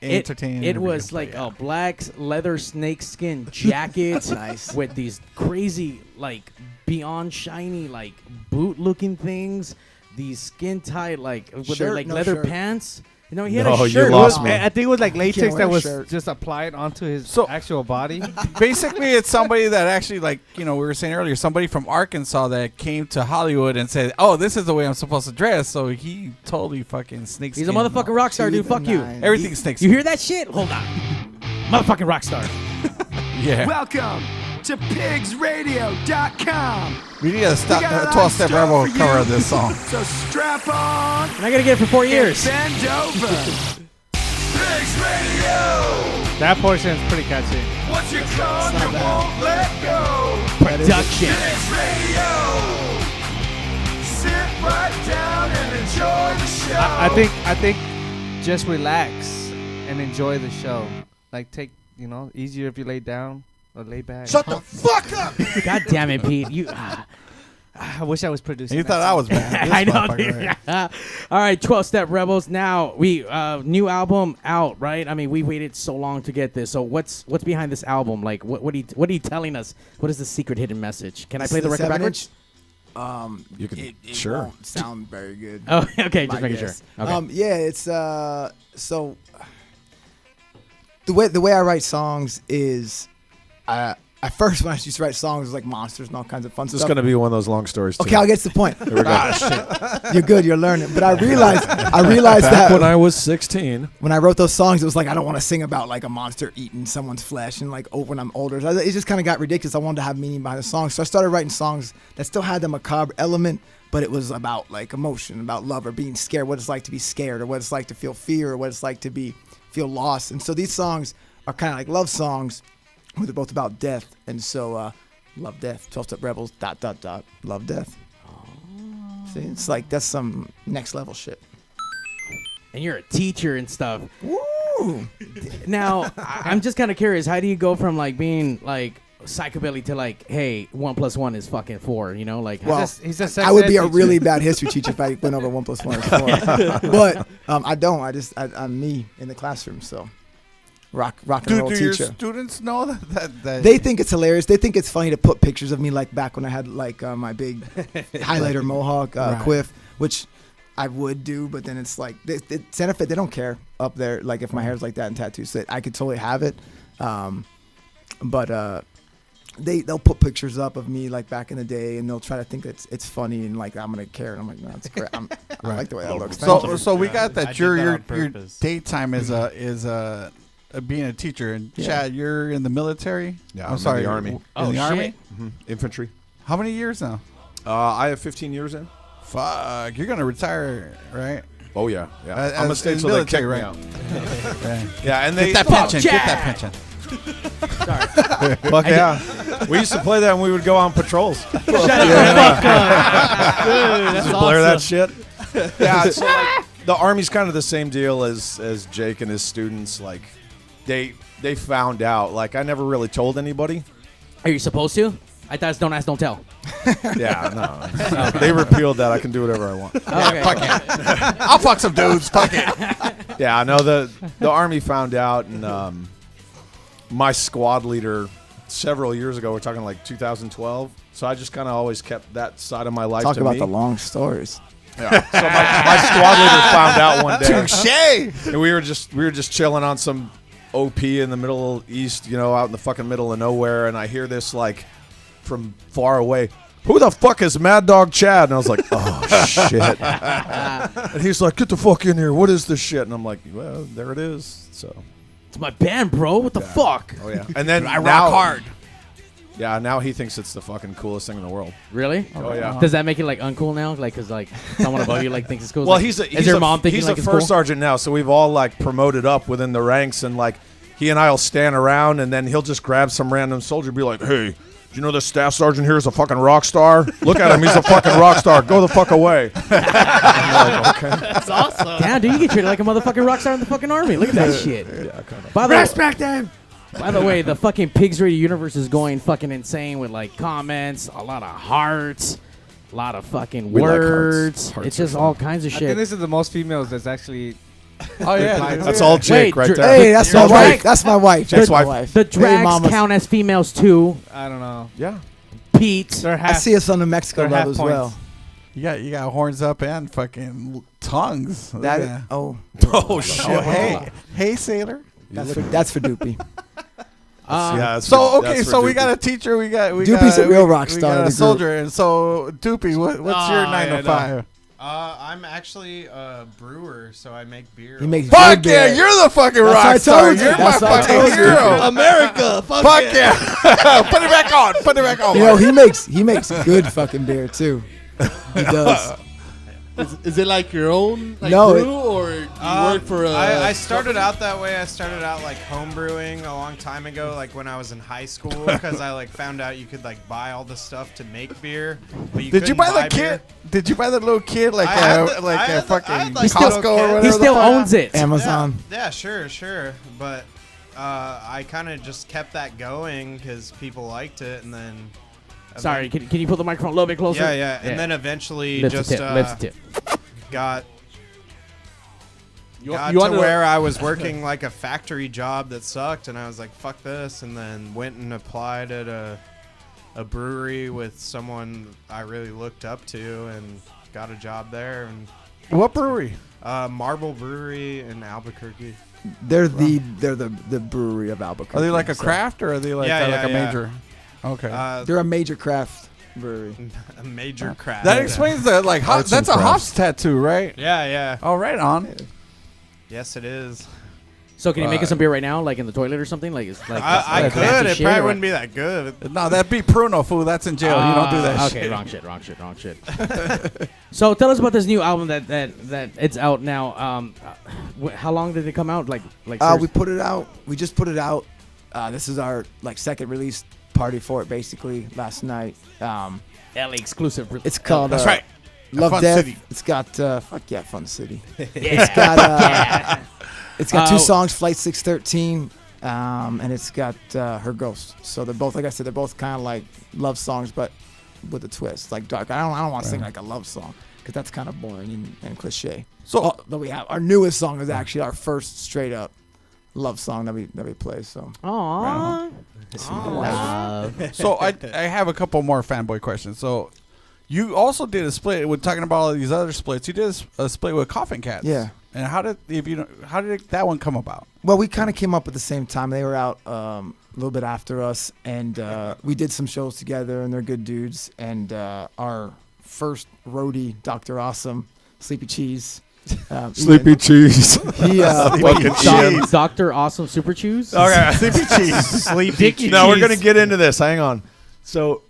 entertaining. It was like a black leather snakeskin jacket with these crazy, like, beyond shiny, like, boot-looking things. These skin-tight, like, with their, Shirt, like, no leather shirt. pants. You know, he had No, a you shirt. lost me. I think it was like latex wear that a was shirt. just applied onto his So- actual body. Basically, it's somebody that actually, like, we were saying earlier, somebody from Arkansas that came to Hollywood and said, "Oh, this is the way I'm supposed to dress." So he totally fucking sneaks. He's a motherfucking rock star, dude. Fuck you. Everything snakes. You hear that shit? Hold on. Motherfucking rock star. Yeah. Welcome to PigzRadio.com. We need a We got a lot in 12-Step store Rebel for cover you, of this song. So strap on And I gotta get it for 4 years. and bend over. Pigs Radio. That portion is pretty catchy. Once you come, you won't let go. Production. Pigs Radio. Sit right down and enjoy the show. I think just relax and enjoy the show. Like take easier if you lay down or lay back. Shut the fuck up. God damn it, Pete. You. I wish I was producing. You that thought I song. was bad. I know. All right, 12-Step Rebels. Now we new album out, right? I mean, we waited so long to get this. So what's behind this album? Like, what are you telling us? What is the secret hidden message? Can I play the record backwards? You can It sure. won't sound very good. Oh, okay, just my making sure. guess. Okay. Yeah, it's so the way I write songs is at first when I used to write songs it was like monsters and all kinds of fun This stuff. is going to be one of those long stories. Okay, too. I'll get to the point. Here we go. Shit. You're good, you're learning. But I realized Back that when I was 16, when I wrote those songs, it was like I don't want to sing about like a monster eating someone's flesh and like when I'm older. It just kind of got ridiculous. I wanted to have meaning behind the songs, so I started writing songs that still had the macabre element, but it was about like emotion, about love or being scared, what it's like to be scared, or what it's like to feel fear, or what it's like to feel lost. And so these songs are kind of like love songs, where they're both about death. And so love death, 12-Step Rebels, ... love death. See, it's like that's some next level shit. And you're a teacher and stuff. Woo! Now, I'm just kind of curious. How do you go from like being like psychobilly to like, hey, 1 + 1 is fucking 4? You know, like. Well, he's a sex I would be ed a teacher. really bad history teacher if I went over 1 + 1 is 4. But I don't. I'm me in the classroom. So rock and roll Do teacher. your students know that They think it's hilarious. They think it's funny to put pictures of me like back when I had like my big highlighter mohawk quiff, which I would do, but then it's like Santa Fe, they don't care up there. Like if my hair's like that and tattoos, so I could totally have it. But they'll put pictures up of me like back in the day, and they'll try to think it's funny and like I'm gonna care. And I'm like, no, it's great. I like the way that looks. Thank you. So we got that I did your that your on purpose. daytime is being a teacher. And Yeah. Chad, you're in the military. Yeah, I'm I'm sorry, in the Army. In Oh, the Army. Mhm. Infantry. How many years now? I have 15 years in. Fuck, you're gonna retire, right? Oh yeah, yeah. As- I'm gonna as stay in till they kick military, me right? out. Yeah. Yeah, and they Get that pension. Jack! Get that pension. Fuck yeah. We used to play that when we would go on patrols. Shut the fuck up. Dude, that's Blare that awesome. shit. Yeah, so like, the Army's kind of the same deal as Jake and his students. Like, they found out. Like, I never really told anybody. Are you supposed to? I thought it's don't ask, don't tell. Yeah, no. They repealed that. I can do whatever I want. Okay. Fuck it. I'll fuck some dudes. Fuck it. Yeah, no. The Army found out, and my squad leader several years ago. We're talking like 2012. So I just kind of always kept that side of my life. Talk to about me. the long stories. Yeah. So my squad leader found out one day. Touché. And we were just chilling on some OP in the Middle East, you know, out in the fucking middle of nowhere, and I hear this like from far away. Who the fuck is Mad Dog Chad? And I was like, oh shit. And he's like, get the fuck in here. What is this shit? And I'm like, well, there it is. So It's my band, bro. What the fuck? oh yeah. And then I now, rock hard. Yeah, now he thinks it's the fucking coolest thing in the world. Really? Oh yeah. Does that make it like uncool now? Like, cause like someone above you like thinks it's cool. Well, Like, is your mom thinking he's like a it's first cool? sergeant now, so we've all like promoted up within the ranks, and like he and I'll stand around, and then he'll just grab some random soldier, and be like, "Hey, do you know this staff sergeant here is a fucking rock star? Look at him, he's a fucking rock star. Go the fuck away." I'm like, okay. That's awesome. Damn, dude, you get treated like a motherfucking rock star in the fucking army. Look at that shit. Yeah, kind of. By the Respect them. By the way, the fucking PigzRadio universe is going fucking insane with like comments, a lot of hearts, a lot of fucking We like hearts. words. Hearts It's are just fun. all kinds of I think shit. this is the most females that's actually. Oh yeah, That's all Jake right there. Hey, that's my wife. That's my wife. Jake's That's my wife. wife. The Hey, drags mamas. count as females too. I don't know. Yeah. Pete. They're I half. see us on the Mexico they're love half as points. well. You got horns up and fucking tongues. That Yeah. oh, Oh shit. Oh, hey, sailor. that's for Doopy. Yeah, that's So for- okay, that's so for we got a Doopey. teacher, we got Doopey's a real rock we star got of a the group. soldier, and so Doopey, what's your 9 to 5? I'm actually a brewer, so I make beer. He makes Fuck good yeah, beer. you're the fucking That's rock what I star. told you. You're my That's what I fucking told you. hero. America, Fuck yeah. Put it back on. Put it back on. You know, he makes good fucking beer too. He does. Is it like your own No, brew, or you work for? I started out that way. I started out like home brewing a long time ago, like when I was in high school, because I like found out you could like buy all the stuff to make beer. But you Did you couldn't buy the beer. kid? Did you buy the little kid like I had the- like I a had the- fucking I had, like, Costco little or kids. whatever? He the still fuck? owns it. Amazon. Yeah, sure. But I kind of just kept that going because people liked it, and then Sorry, can you put the microphone a little bit closer? Yeah. And then eventually Lips just to tip, lips to tip. got You to wanna- where I was working like a factory job that sucked, and I was like, fuck this, and then went and applied at a brewery with someone I really looked up to and got a job there. And What brewery? Marble Brewery in Albuquerque. They're the brewery of Albuquerque. Are they like a so- craft or are they like, like a major? Okay. They're a major craft brewery. A major craft. That explains that. Like, Arts that's a and Hoff's crafts. tattoo, right? Yeah. Oh, right on. Yes, it is. So can you make us some beer right now, like in the toilet or something? Like, it's like I could. fancy It shit, probably or wouldn't be that good. No, that'd be Pruno, fool. That's in jail. You don't do that okay, shit. wrong shit. So tell us about this new album that it's out now. How long did it come out? Like We put it out. We just put it out. This is our second release party for it, basically last night. LA exclusive. It's called. That's right. Love Fun Death. City. It's got fuck yeah, Fun City. Yeah. It's got Yeah. it's got two songs, Flight 613, and it's got Her Ghost. So they're both, like I said, they're both kind of like love songs, but with a twist, like dark. I don't want to sing like a love song because that's kind of boring and cliche. So though we have our newest song is actually our first straight up love song that we play. So Aww. So I have a couple more fanboy questions. So you also did a split with talking about all these other splits. You did a split with Coffin Cats. Yeah. And how did that one come about? Well, we kind of came up at the same time. They were out a little bit after us, and we did some shows together, and they're good dudes. And our first roadie, Dr. Awesome, Sleepy Cheese. Sleepy Cheese. He, Dr. Awesome Super Chews? Okay. Sleepy Cheese. Sleepy Cheese. No, we're going to get into this. Hang on. So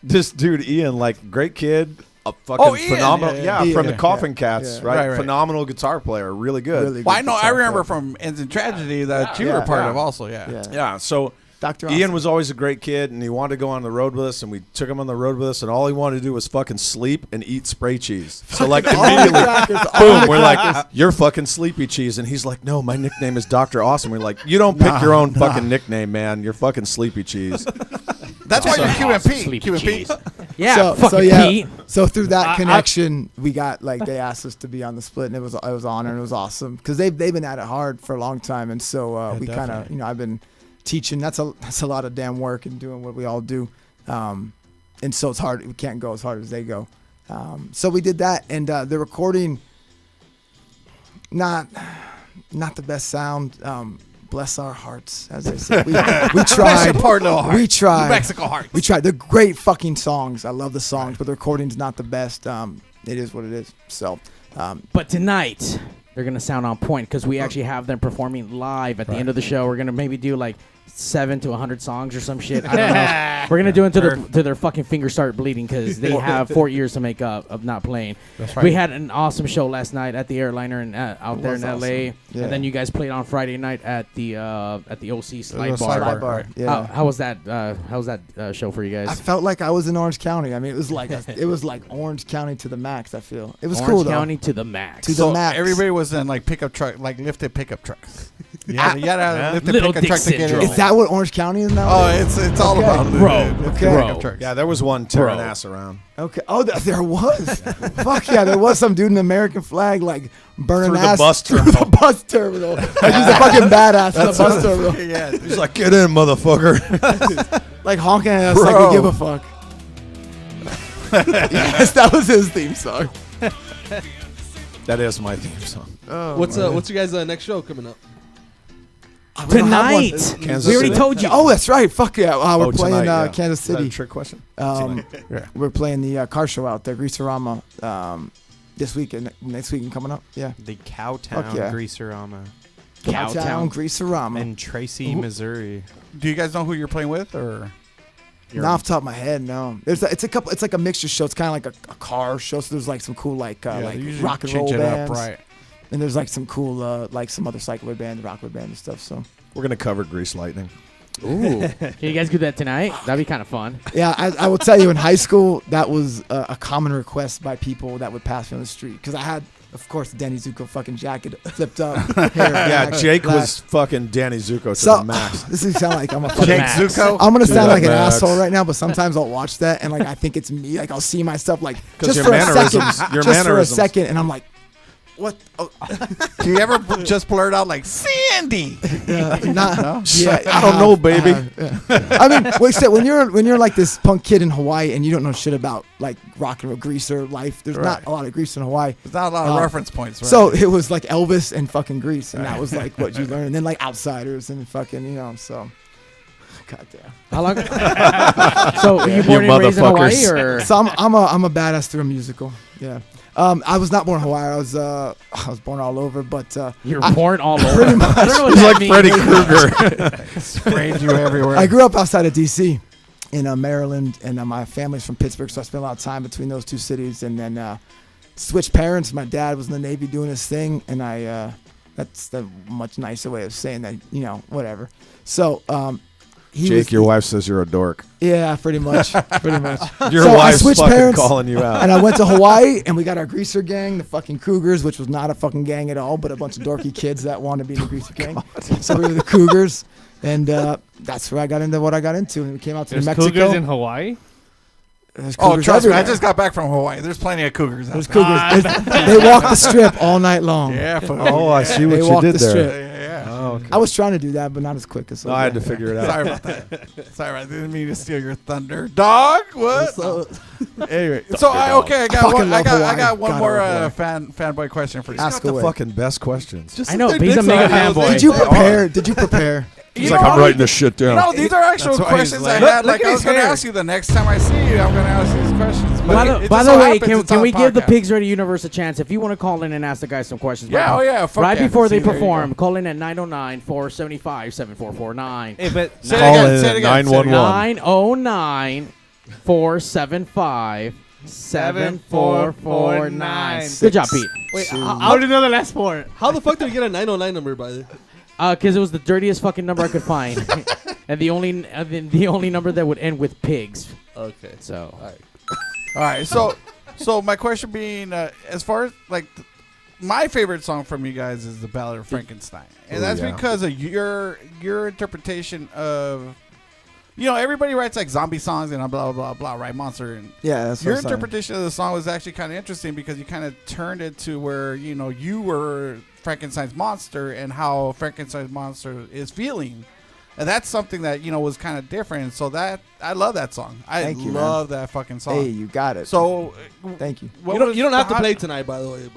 this dude, Ian, like great kid. A fucking Ian. phenomenal, Ian. from the Yeah. Coffin Cats, Yeah. right? Right. Phenomenal guitar player, really good. Really Well, I know. I guitar remember player. from Ends in Tragedy that you Yeah. were part Yeah. of also. Yeah. So Dr. Ian Awesome. was always a great kid, and he wanted to go on the road with us, and we took him on the road with us, and all he wanted to do was fucking sleep and eat spray cheese. So like All the immediately, crackers, all boom, the we're crackers. like, you're fucking Sleepy Cheese, and he's like, no, my nickname is Dr. Awesome. We're like, you don't pick your own fucking nickname, man. You're fucking Sleepy Cheese. That's why you're Cuban Pete. Sleepy Cuban Cheese. Pete. Yeah, so fucking yeah. Pete. So through that connection, we got like they asked us to be on the split, and it was an honor, and it was awesome because they've been at it hard for a long time, and so we kind of I've been teaching. That's a lot of damn work and doing what we all do, and so it's hard. We can't go as hard as they go. So we did that, and the recording not the best sound. Bless our hearts, as they say. We tried. We tried. Mexico hearts. We tried. They're great fucking songs. I love the songs, but the recording's not the best. It is what it is. So, But tonight, they're going to sound on point because we actually have them performing live at the end of the show. We're going to maybe do like 7 to 100 songs or some shit. I don't know. We're going to do it until their fucking fingers start bleeding because they have 4 years to make up of not playing. That's right. We had an awesome show last night at the Airliner and out there in was LA. awesome. Yeah. And then you guys played on Friday night at the OC Slide The Bar. Slide Bar. Yeah. How was that? How was that show for you I guys? felt like I was in Orange County. I mean, it was like Orange County to the max. I feel it was Orange cool though. County to the max. To the So max. everybody was in like pickup truck, like lifted pickup trucks. You had to have a lifted Little pickup dick truck to get in. syndrome. Is that what Orange County is now? Oh, it's all Okay. about Bro. pickup trucks. Yeah, there was one tearing Bro. ass around. Okay. Oh, there was. Fuck yeah, there was some dude in the American flag like burning Through the ass bus through terminal. the bus terminal. Like he's a fucking badass in the bus terminal. Yeah, He's like, get in, motherfucker. Like honking at us like Bro. we give a fuck. Yes, that was his theme song. That is my theme song. Oh, What's man. what's your guys' next show coming up? We don't have one. Tonight. Kansas We already City. told you. Oh, that's right. Fuck yeah. We're playing tonight, yeah. Kansas Is that a City. trick question? We're playing the car show out there, Greaserama, this weekend, next weekend coming up. Yeah. The Cowtown Fuck yeah. Greaserama Cowtown, Greaserama. in Tracy, Missouri. Do you guys know who you're playing with, or? Not off the top of my head, no. It's like a mixture show. It's kind of like a car show. So there's like some cool like they usually rock and roll change it bands, up, right? And there's like some cool like some other cycloid band, rockwood band and stuff. So We're gonna cover Grease Lightning. Ooh. Can you guys do that tonight? That'd be kind of fun. yeah, I will tell you, in high school that was a common request by people that would pass me on the street because I had of course, Danny Zuko fucking jacket flipped up. Yeah, Jake was fucking Danny Zuko to the max. This is sound like I'm a fucking Jake Zuko. I'm gonna sound like an max. asshole right now, but sometimes I'll watch that and like I think it's me. Like I'll see myself like just your for mannerisms- a second, your just for a mannerisms. second, and I'm like, What? Oh. Do you ever just blurt out like Sandy? I don't know, baby. I mean, when you're like this punk kid in Hawaii and you don't know shit about like rock and roll greaser life, there's not a lot of grease in Hawaii. There's not a lot of reference points, right? So it was like Elvis and fucking Grease, and that was like what you learn. And then like Outsiders and fucking, so. Goddamn. How long? So were you born and raised in Hawaii, or? So I'm a badass through a musical. Yeah. I was not born in Hawaii. I was born all over, but You're born all over. Pretty much. I don't know what He's that like means. Freddy Krueger. Sprayed you everywhere. I grew up outside of D.C. in Maryland, and my family's from Pittsburgh, so I spent a lot of time between those two cities. And then switched parents. My dad was in the Navy doing his thing, and that's the much nicer way of saying that, whatever. So. Jake, your wife says you're a dork. Yeah, pretty much. Your So I wife's switched fucking parents, calling you out. And I went to Hawaii, and we got our greaser gang, the fucking Cougars, which was not a fucking gang at all, but a bunch of dorky kids that wanted to be in the greaser gang. So we were the Cougars, and that's where I got into what I got into. And we came out to New Mexico. Cougars in Hawaii? There's Oh, cougars trust me, I everywhere. just got back from Hawaii. There's plenty of cougars. There's cougars. They walk the strip all night long. Yeah. Oh, I see what They you walk did the there. strip. Oh, okay. I was trying to do that, but not as quick as. No, I had to figure it out. Sorry about that. Sorry, I didn't mean to steal your thunder, dog. What? Anyway, so I got one more fanboy question for you. He's got the fucking best questions. I know, but he's a mega fanboy. Did you prepare? He's like, I'm writing this shit down. No, these are actual questions I had. Like, I was going to ask you the next time I see you, I'm going to ask these questions. But By the way, can we give the Pigs Radio Universe a chance? If you want to call in and ask the guys some questions, Yeah, fuck right yeah. before they See, there you perform, call in at 909-475-7449. Hey, but Call in at 911. 909-475-7449. Good job, Pete. Wait, how did you know the last four? How the fuck did we get a 909 number, by the way? Because it was the dirtiest fucking number I could find, and the only number that would end with pigs. Okay. So. All right. So my question being, as far as like, my favorite song from you guys is the Ballad of Frankenstein, and that's because of your interpretation of, everybody writes like zombie songs and blah blah blah, right? Monster and that's your what I'm saying. interpretation of the song was actually kind of interesting because you kind of turned it to where you were Frankenstein's monster and how Frankenstein's monster is feeling. And that's something that, was kind of different. So that I love that song. I love that fucking song. Hey, you got it. So thank you. You don't have to play tonight, by the way,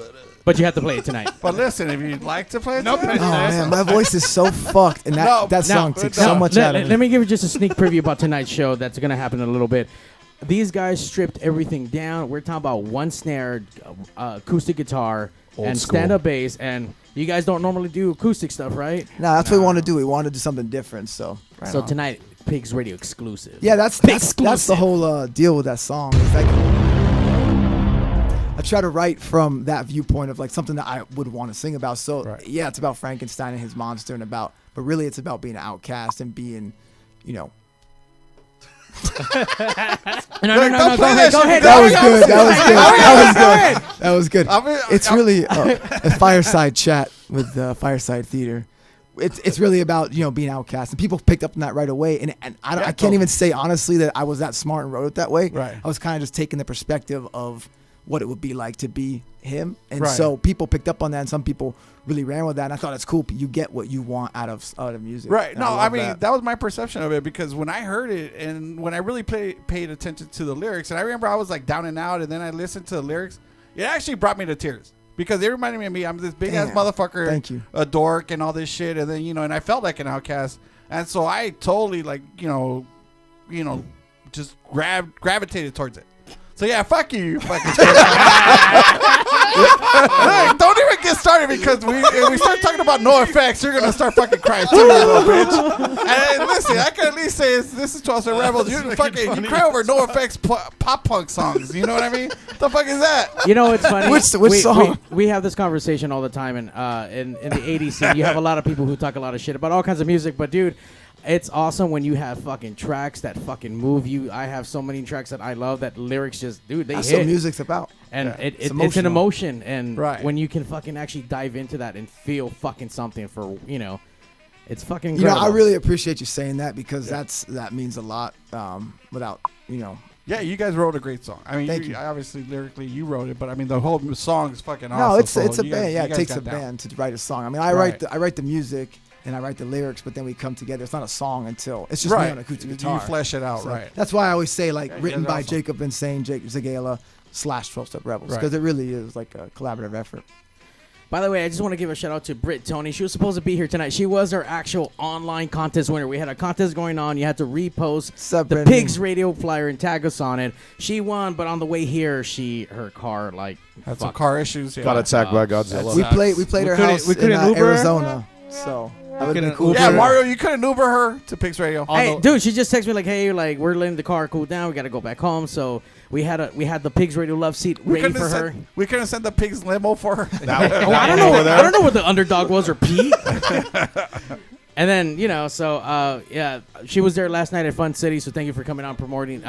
But you have to play it tonight. But listen, if you'd like to play it Oh tonight, man, my voice is so fucked, and that song takes so much out of me. Let me give you just a sneak preview about tonight's show that's going to happen in a little bit. These guys stripped everything down. We're talking about one snare, acoustic guitar, and stand-up bass. And you guys don't normally do acoustic stuff, right? No, that's what we want to do. We want to do something different. So Tonight, Pigs Radio exclusive. Yeah, that's the whole deal with that song. It's like I try to write from that viewpoint of like something that I would want to sing about. So yeah, it's about Frankenstein and his monster, but really it's about being an outcast and being, No. Go ahead. That was good. It's really a fireside chat with Fireside Theater. It's really about being outcast, and people picked up on that right away. And I can't even say honestly that I was that smart and wrote it that way. Right. I was kind of just taking the perspective of what it would be like to be him, and Right. so people picked up on that, and some people really ran with that. And I thought it's cool. You get what you want out of music. Right. And No, I love mean, that was my perception of it because when I heard it and when I really paid attention to the lyrics, and I remember I was like down and out, and then I listened to the lyrics, it actually brought me to tears because it reminded me of me. I'm this big ass motherfucker, Thank you. a dork, and all this shit, and then and I felt like an outcast, and so I totally like just gravitated towards it. So yeah, fuck you fucking. Look, don't even get started because if we start talking about NoFX, you're gonna start fucking crying too, you little bitch. And listen, I can at least say this is 12 Rebels. You cry over NoFX pop punk songs. You know what I mean? The fuck is that? It's funny. Which song? We have this conversation all the time, and in the 80s scene, you have a lot of people who talk a lot of shit about all kinds of music. But dude, it's awesome when you have fucking tracks that fucking move you. I have so many tracks that I love that lyrics just, dude, they That's hit. what music's about. And It's it's an emotional. emotion. And Right. when you can fucking actually dive into that and feel fucking something for, it's fucking You know, incredible. I really appreciate you saying that because that means a lot. Without Yeah, you guys wrote a great song. I mean, Thank you. obviously lyrically you wrote it, but I mean the whole song is fucking awesome. No, it's so a you band. guys- Yeah, you it guys takes got a down. band to write a song. I mean, I Right. write the music and I write the lyrics, but then we come together. It's not a song until it's just me Right. on acoustic You guitar. flesh it out, So right. That's why I always say like Yeah, you written guys are by awesome. Jacob Insane, Jake Zagala / 12 Step Rebels Right. because it really is like a collaborative effort. By the way, I just want to give a shout out to Britt Tony. She was supposed to be here tonight. She was our actual online contest winner. We had a contest going on. You had to repost the Brendan? Pigs Radio flyer and tag us on it. She won, but on the way here, her car had some car issues. Yeah. Got attacked by Godzilla. We played her house in Arizona, so that would have been cool. Yeah, Mario, you couldn't Uber her to Pigs Radio. Hey, dude, she just texted me like, "Hey, like we're letting the car cool down. We got to go back home." So we had the Pigs Radio love seat ready for her. We couldn't send the Pigs limo for her. I don't know. I don't know what the underdog was or Pete. And then yeah, she was there last night at Fun City. So thank you for coming on, promoting,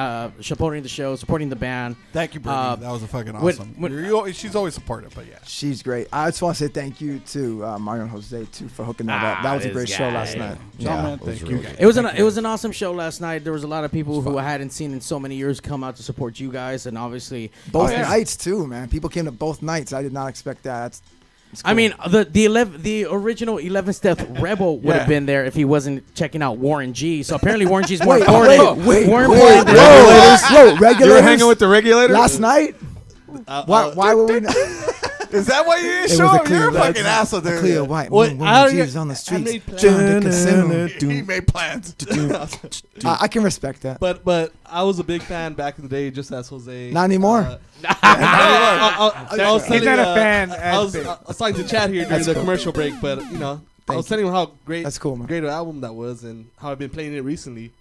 supporting the show, supporting the band. Thank you, Brittany. That was a fucking awesome. She's always supportive, but yeah, she's great. I just want to say thank you to Mario and Jose too for hooking that up. That was a great show last night. Man, thank you. It was an awesome show last night. There was a lot of people who I hadn't seen in so many years come out to support you guys, and obviously both nights too, man. People came to both nights. I did not expect that. It's cool. I mean, the original 11th Step Rebel would have been there if he wasn't checking out Warren G. So apparently Warren G's more important. Warren whoa, regulators. You were hanging with the regulators last night. Why were we? Is that why you didn't It show was a up? You're a clear- fucking asshole, dude. Clear white What? moon, I woman, don't- Jesus on the I streets, made plans. trying to consume. He made plans. I can respect that. But I was a big fan back in the day, just as Jose. Not anymore. I was He's telling, not a fan I was talking to Chad here during the commercial break, but I was telling him how great That's cool, man. great an album that was and how I've been playing it recently.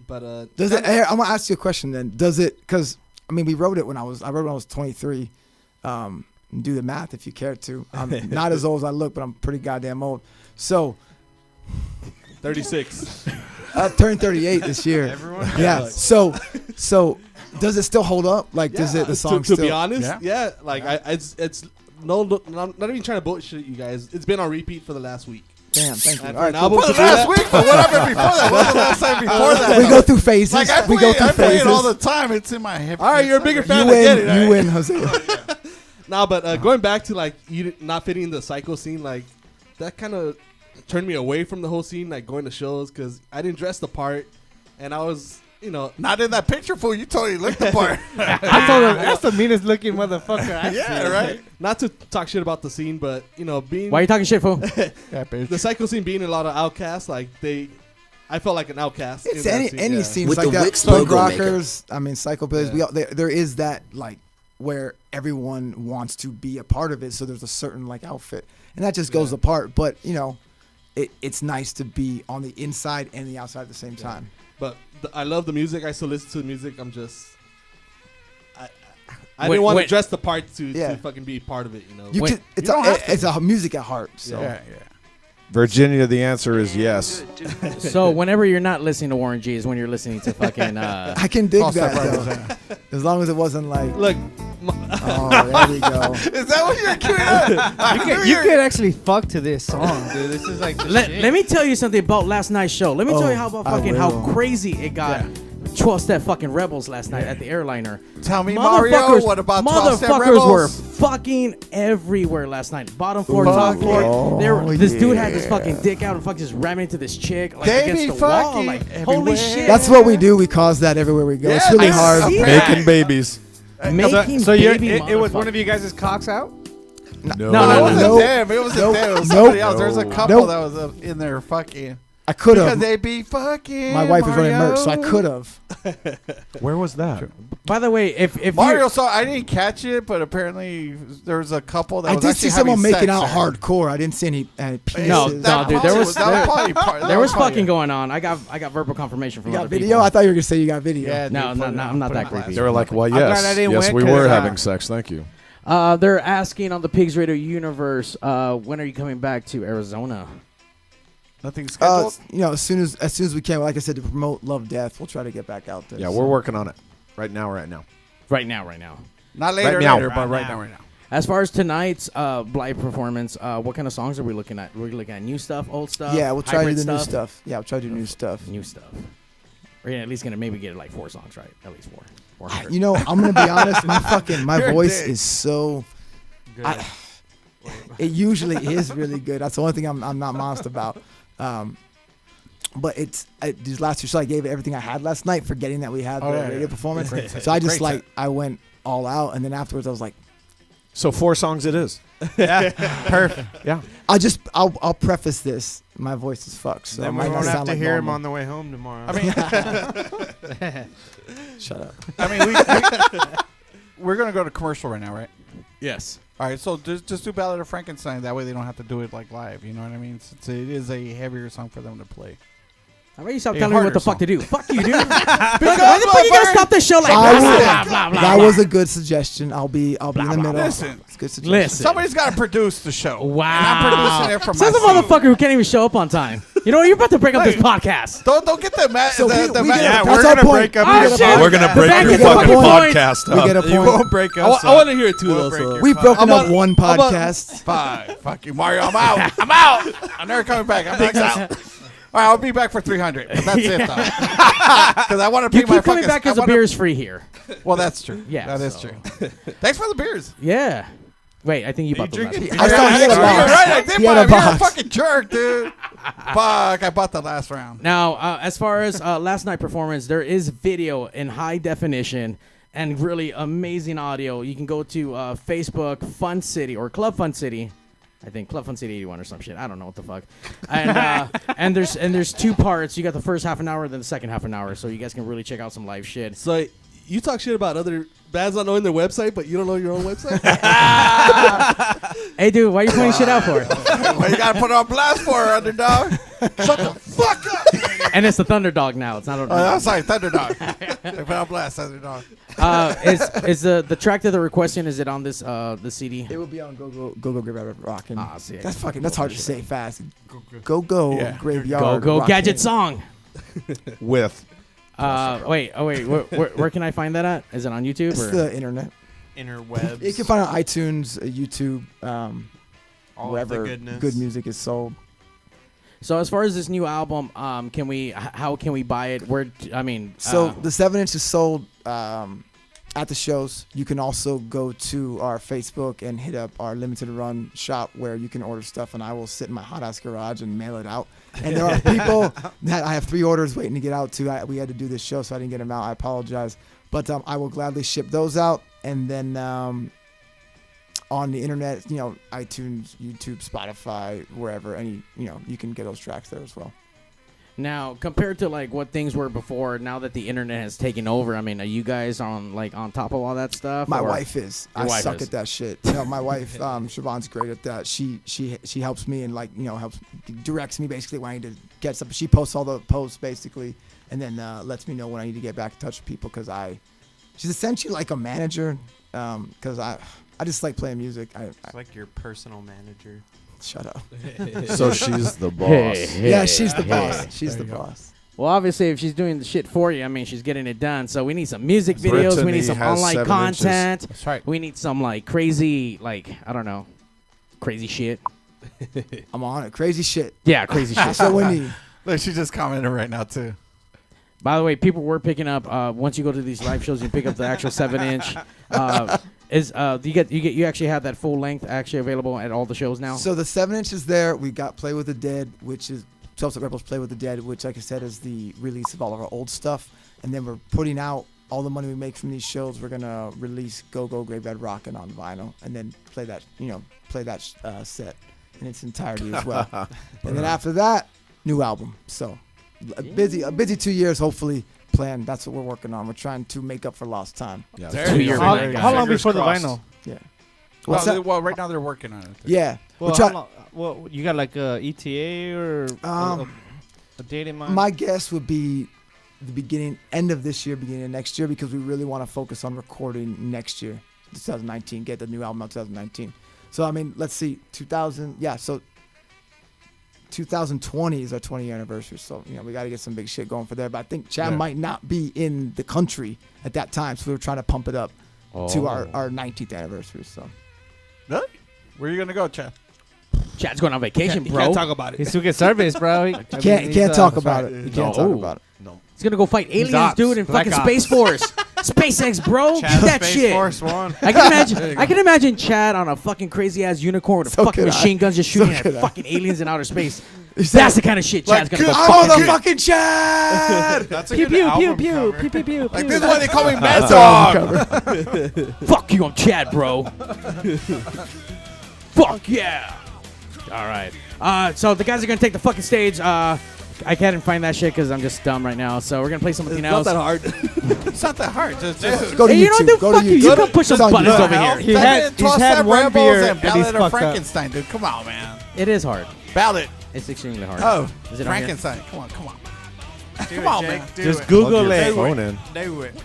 But Does it? Hey, I'm gonna ask you a question then. Does it? Because I mean, we wrote it when I wrote it when I was 23. Do the math if you care to. I'm not as old as I look, but I'm pretty goddamn old. So 36. I turned 38 this year. Everyone? Yeah. So does it still hold up? Like, does it the song to still? be honest, yeah. Like it's no, I'm not even trying to bullshit you guys. It's been on repeat for the last week. Damn, thank you. And All right, for an cool. album For to the do last that- week, but what happened before that? What's the last time before that? We go through phases. Like I we go through play phases. it all the time. It's in my head. All right, you're a bigger fan. You I get it. win. You right? win, Jose. Nah, but going back to like you not fitting in the psycho scene, like that kind of turned me away from the whole scene, like going to shows because I didn't dress the part, and I was, not in that picture, fool. You totally looked the part. I told him that's the meanest looking motherfucker I've Yeah, seen. right. Not to talk shit about the scene, but being Why are you talking shit, fool? Yeah, bitch. the psycho scene being a lot of outcasts, like I felt like an outcast. It's in that any scene, yeah. scenes With like the that. Wix Punk logo maker. rockers. I mean, psychobillies. Yeah. There is that like where everyone wants to be a part of it. So there's a certain like outfit, and that just goes apart. But it's nice to be on the inside and the outside at the same time. But I love the music. I still listen to the music. I'm just. I When- didn't want when- to dress the part to Yeah. fucking be part of it, You Wait, could, it's you don't have to. it's a music at heart. So Yeah. Virginia, the answer is yes. So whenever you're not listening to Warren G is when you're listening to fucking. I can dig False that Step Rebels, though, as long as it wasn't like. Look, Oh, there we go. Is that what you're doing? You could actually fuck to this song, dude. This is like the shit. Let me tell you something about last night's show. Let me tell you how about I fucking how will. crazy it got. 12 Step fucking Rebels last night at the airliner. Tell me, Mario, what about 12 Step motherfuckers Rebels? were fucking everywhere last night. Bottom floor, top floor. This dude had this fucking dick out and fucking just ramming into this chick like They against be the wall. fucking Like everywhere. holy shit. That's what we do. We cause that everywhere we go. It's Yeah, really I hard. see that. Making babies. Making So baby it was one motherfuckers. of you guys' cocks out? No, it wasn't Nope. them. It wasn't Nope. them. It was Nope. somebody else. There's a couple Nope. that was in there fucking. I could Because have. they be fucking. My wife was running Mario. merch, so I could have. Where was that? By the way, if Mario you saw. I didn't catch it, but apparently there was a couple that I was did actually see someone having making sex out there. hardcore. I didn't see any penises. No, dude, there was That was fucking going on. I got verbal confirmation from You got other video? people. I thought you were gonna say you got video. Yeah, No, dude, no, put it no, on- I'm not put it that on creepy. blast. They were like, well, glad I yes. didn't Yes, win we 'cause, were having sex. Thank you. They're asking on the Pigs Radio universe, when are you coming back to Arizona? Nothing scheduled. As soon as we can. Like I said, to promote Love Death, we'll try to get back out there. Yeah, we're working on it right now. Right now. Not later, but right now. As far as tonight's live performance, what kind of songs are we looking at? We're looking at new stuff, old stuff? Yeah, we'll try to do hybrid the new stuff. Yeah, we'll try to do new stuff. New stuff. We're at least going to maybe get like 4 songs, right? At least 4. 400. You know, I'm going to be honest. My voice is so... It usually is really good. That's the only thing I'm not modest about. But these last 2 shows, I gave it everything I had last night, forgetting that we had the radio performance. So I just I went all out, and then afterwards I was like... So 4 songs it is. Yeah, perfect. Yeah. I'll preface this. My voice is fucked. So then we won't have to hear him on the way home tomorrow. I mean, shut up. I mean, we're gonna go to commercial right now, right? Yes. All right. So just do Ballad of Frankenstein. That way they don't have to do it like live. You know what I mean? Since it is a heavier song for them to play. How about you stop telling me what the fuck to do? Fuck you, dude. Why the fuck you gotta stop this show like that? That was a good suggestion. I'll be in the middle. Listen. It's a good suggestion. Somebody's got to produce the show. Wow. And I'm producing it from Says a my motherfucker who can't even show up on time. You know what? You're about to break up this podcast. Don't get the mad. So we're gonna break up. We're gonna break your fucking podcast up. We get a point. You won't break us. I want to hear it too, though. So. We've broken up one podcast. Fine. Fuck you, Mario. I'm out. I'm out. I'm never coming back. I'm out. All right, I'll be back for 300. But that's it, though. Because I want to pay You my keep coming fucking... back because the beer's free here. Well, that's true. Yeah, that is true. Thanks for the beers. Yeah. Wait, I think you bought the last one. I thought he had a box. You're right. I did He had buy a it. You're a box. fucking jerk, dude. Fuck, I bought the last round. Now, as far as last night performance, there is video in high definition and really amazing audio. You can go to Facebook Fun City or Club Fun City. I think Club Fun City 81 or some shit. I don't know what the fuck. And there's 2 parts. You got the first half an hour, then the second half an hour. So you guys can really check out some live shit. So you talk shit about other bands not knowing their website, but you don't know your own website? Hey, dude, why are you pointing shit out for? Well, you got to put it on blast for her, underdog. Shut the fuck up. And it's the Thunderdog now. It's not. I'm sorry, Thunderdog. They put on blast, Thunderdog. Is the track that they're requesting? Is it on this the CD? It will be on Go Graveyard Rockin'. See, That's hard to say fast. Go Graveyard. Go Gadget song. With. Wait. Where can I find that at? Is it on YouTube? It's or? the internet. Interwebs. You can find it on iTunes, YouTube, All wherever of the goodness. good music is sold. So as far as this new album, how can we buy it? So the 7-inch is sold at the shows. You can also go to our Facebook and hit up our limited run shop where you can order stuff, and I will sit in my hot ass garage and mail it out. And there are people that I have 3 orders waiting to get out to. We had to do this show, so I didn't get them out. I apologize, but I will gladly ship those out. And then on the internet, iTunes, YouTube, Spotify, wherever, you can get those tracks there as well. Now, compared to like what things were before, now that the internet has taken over, are you guys on top of all that stuff? My wife is. I suck at that shit. My wife, Siobhan's great at that. She helps me and directs me basically when I need to get stuff. She posts all the posts basically, and then lets me know when I need to get back in touch with people because she's essentially like a manager because I just like playing music. It's like your personal manager. Shut up. So she's the boss. Yeah, she's the boss. She's the boss. Well, obviously, if she's doing the shit for you, she's getting it done. So we need some music videos. Brittany we need some online content. That's right. We need some crazy, crazy shit. I'm on it. Crazy shit. Yeah, crazy shit. That's what we need. Look, she just commented right now too. By the way, people were picking up. Once you go to these live shows, you pick up the actual 7-inch. You actually have that full length actually available at all the shows now? So the 7-inch is there. We got Play with the Dead, which is 12 Rebels Play with the Dead, which, like I said, is the release of all of our old stuff. And then we're putting out all the money we make from these shows. We're gonna release Go Graveyard Rockin' on vinyl, and then play that set in its entirety as well. And then after that, new album. So a busy 2 years, hopefully. Plan. That's what we're working on. We're trying to make up for lost time. Yeah, 2 years. How long before the vinyl? Yeah. Well, right now they're working on it. Yeah. Well, you got like a ETA or a date in mind? My guess would be the end of this year, beginning of next year, because we really want to focus on recording next year, 2019. Get the new album out 2019. So let's see, 2000. Yeah. So 2020 is our 20-year anniversary, so we got to get some big shit going for there. But I think Chad might not be in the country at that time, so we were trying to pump it up to our 19th anniversary. So, really? Where are you gonna go, Chad? Chad's going on vacation, He bro. can't talk about it. He's Secret Service, bro. He can't talk about it. He can't talk about it. No. He's gonna go fight aliens, ops. dude, in Black fucking ops. Space Force, SpaceX, bro. Chad Get that Space shit. Force One. I can imagine Chad on a fucking crazy ass unicorn with a So fucking could I. machine guns just shooting could at I. fucking aliens in outer space. That's the kind of shit Chad's gonna go I'm fucking the do. fucking Chad. That's a Pew good pew pew album pew cover. pew pew pew. Like this is why they call me Mad That's Dog. Fuck you, I'm Chad, bro. Fuck yeah. All right. So the guys are gonna take the fucking stage. I can't find that shit because I'm just dumb right now. So we're gonna play something It's else. not that hard. It's not that hard. Just Go to Hey, you know YouTube. what, dude? Go Fuck to you. YouTube. You can push some It's on buttons YouTube. over here. He's had 12-step one Rebels beer and and he's Ballad of fucked up. Frankenstein, dude. Come on, man. It is hard. Ballad. It's extremely hard. Oh, Is it on here? Frankenstein. Come on. Do Come it, on, Jake, man. do Just it. Google Plug your it. phone in. Do it.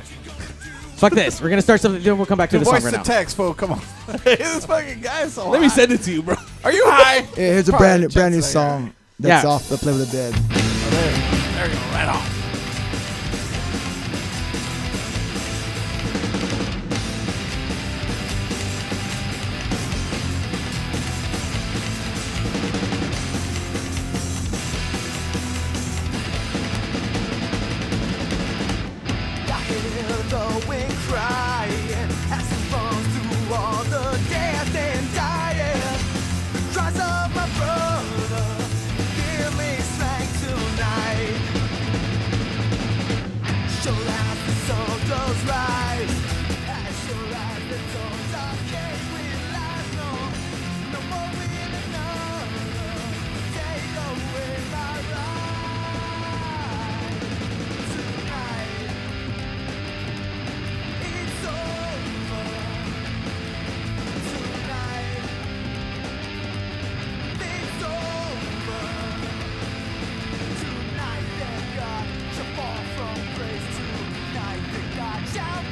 Fuck this. We're gonna start something. Then we'll come back to the song Voice right to now. text, fool. Come on. This fucking guy is so Let me high. send it to you, bro. Are you high? Yeah, here's a Probably brand new Chet's song that's Yeah. off the Play with the Dead. There you go. Right on. I hear the wind crying as it falls through all the death and dying. Cries of my brother, give me strength tonight. Sure as the sun goes rise, as sure as the dawn's of cave with lies, no more will another take away my right tonight. It's over tonight. It's over tonight. That God shall fall from grace tonight. That God shall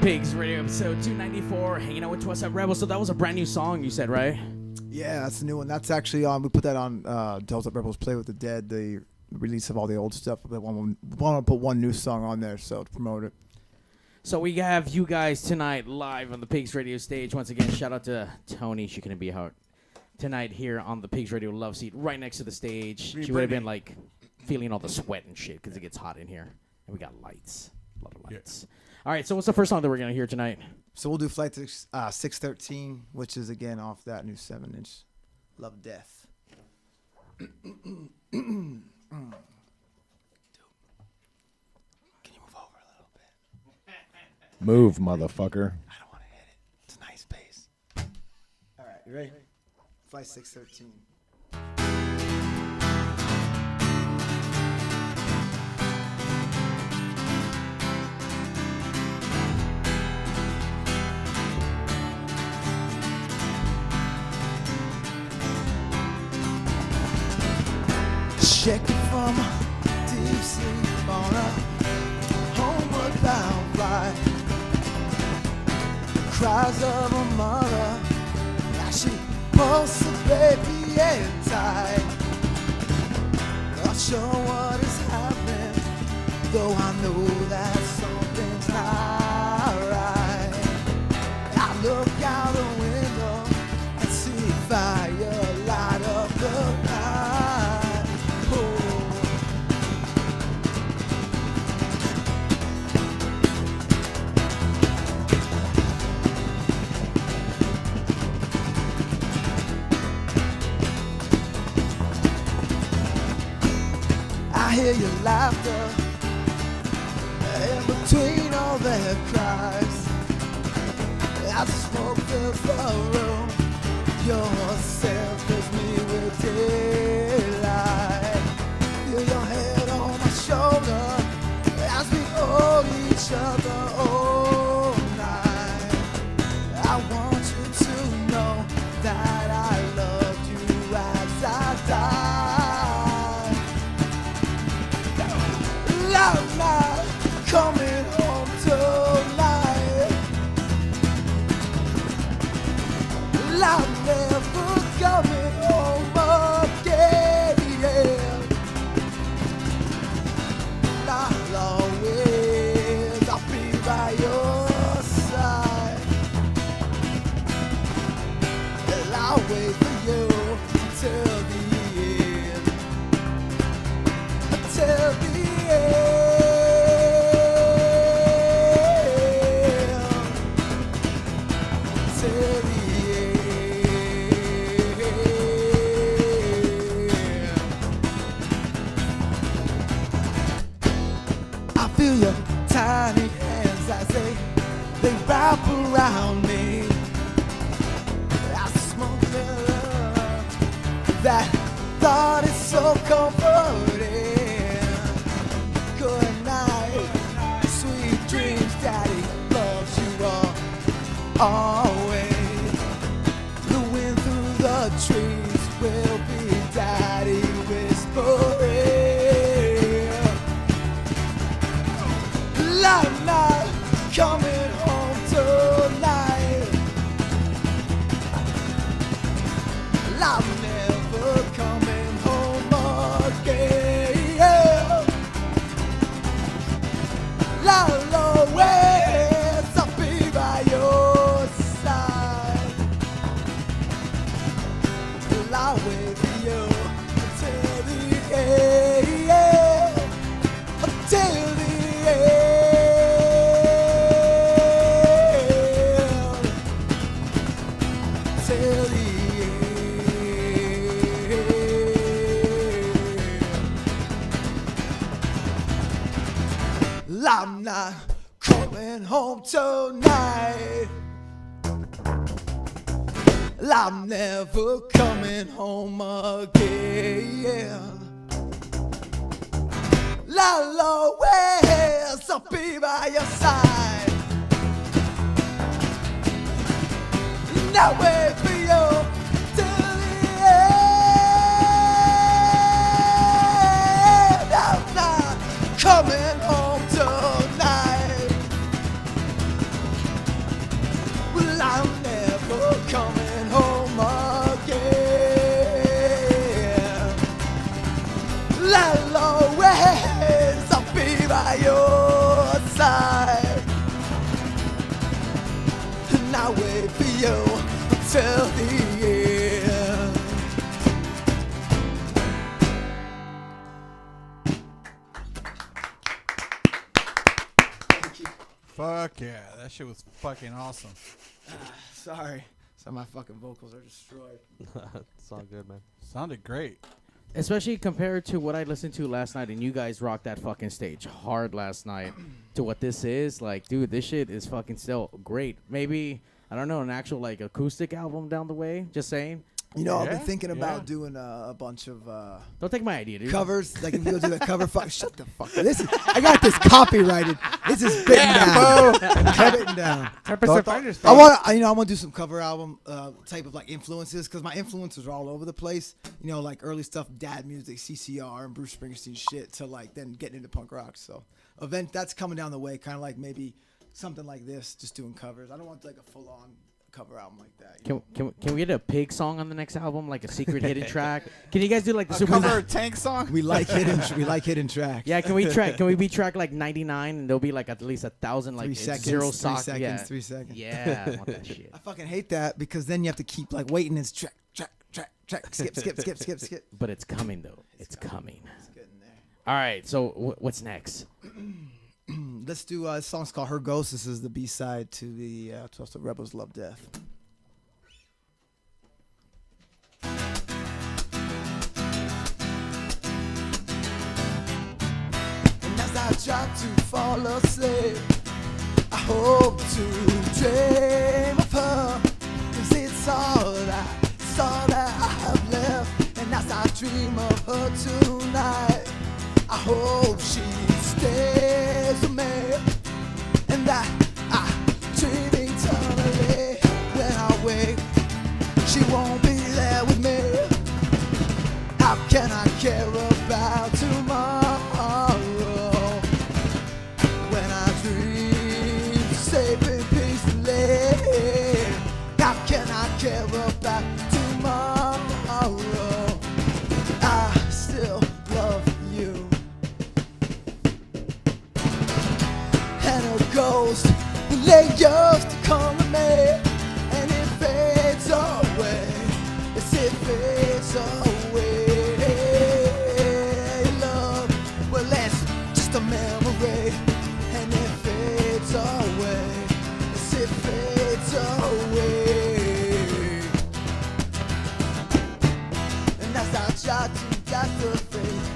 Pigs Radio episode 294, hanging out with What's Up Rebels. So that was a brand new song you said, right? Yeah, that's the new one. That's actually on. We put that on What's Up Rebels Play with the Dead, the release of all the old stuff. We want to put one new song on there, so to promote it. So we have you guys tonight live on the Pigs Radio stage. Once again, shout out to Tony. She couldn't be out tonight here on the Pigs Radio Love Seat right next to the stage. She would have been like feeling all the sweat and shit because it gets hot in here. And we got lights. A lot of lights. All right, so what's the first song that we're going to hear tonight? So we'll do Flight 613, which is, again, off that new 7-inch, Love Death. Can you move over a little bit? Move, motherfucker. I don't want to hit it. It's a nice bass. All right, you ready? Flight 613. Checking from deep sleep on a homeward bound flight. Cries of a mother as she pulls the baby in tight. Not sure what is happening, though I know that something's not right. I look out the window and see fire light up the night. I hear your laughter in between all their cries. As smoke fills the room, yourself fills me with daylight. Feel your head on my shoulder as we hold each other all night. I want you to know that I loved you as I died. I'm not coming home tonight. I'm never coming home again. I'll always be by your side. I'll wait for you until the end. Until the end. Feel your tiny hands as they wrap around me. I smoke the love that thought is so comforting. Good night, sweet dreams, Daddy loves you always. The wind through the trees will be Daddy whispering. I'm not coming home tonight. I'm never coming home again. I'll always be by your side. I'll wait for you until the end. Until the end. I'm not coming home tonight. I'm never coming home again. I'll always be by your side. Now wait for you till the end. I'm not coming home tonight. till the end. Fuck yeah, that shit was fucking awesome. Sorry. So my fucking vocals are destroyed. It's all good, man. Sounded great. Especially compared to what I listened to last night, and you guys rocked that fucking stage hard last night. To what this is, like, dude, this shit is fucking still great. Maybe, I don't know, an actual like acoustic album down the way. Just saying. You know, I've been thinking about doing a bunch of Don't take my idea, dude. covers. Like if you go do the cover, shut the fuck. This is, I got this copyrighted. This is bitten down. Bitten down. I want to, I want to do some cover album type of like influences because my influences are all over the place. You know, like early stuff, dad music, CCR, and Bruce Springsteen shit, to like then getting into punk rock. So event that's coming down the way, kind of like maybe something like this, just doing covers. I don't want like a full on cover album like that. Can we get a Pig song on the next album, like a secret hidden track? Can you guys do like the A cover Tank song? We like hidden tracks. Yeah, can we be track like 99 and there'll be like at least 1,000 like 3 seconds, zero 3 sock. seconds, Yeah. 3 seconds. Yeah, I want that shit. I fucking hate that because then you have to keep like waiting. It's track, skip. But it's coming though. It's coming. It's getting there. All right, so what's next? Let's do a song's called Her Ghost. This is the B-side to the Toast to Rebels Love Death. And as I try to fall asleep, I hope to dream of her, 'cause it's all that I have left. And as I dream of her tonight, I hope she stays with me, and that I dream eternally. When I wake, she won't be there with me. How can I care about tomorrow? When I dream sleeping peacefully, how can I care about tomorrow? I still love you. And a ghost will lay used to come to me, and it fades away, as it fades away. Love, well, it's just a memory, and it fades away, as it fades away. And as I try to get the faith,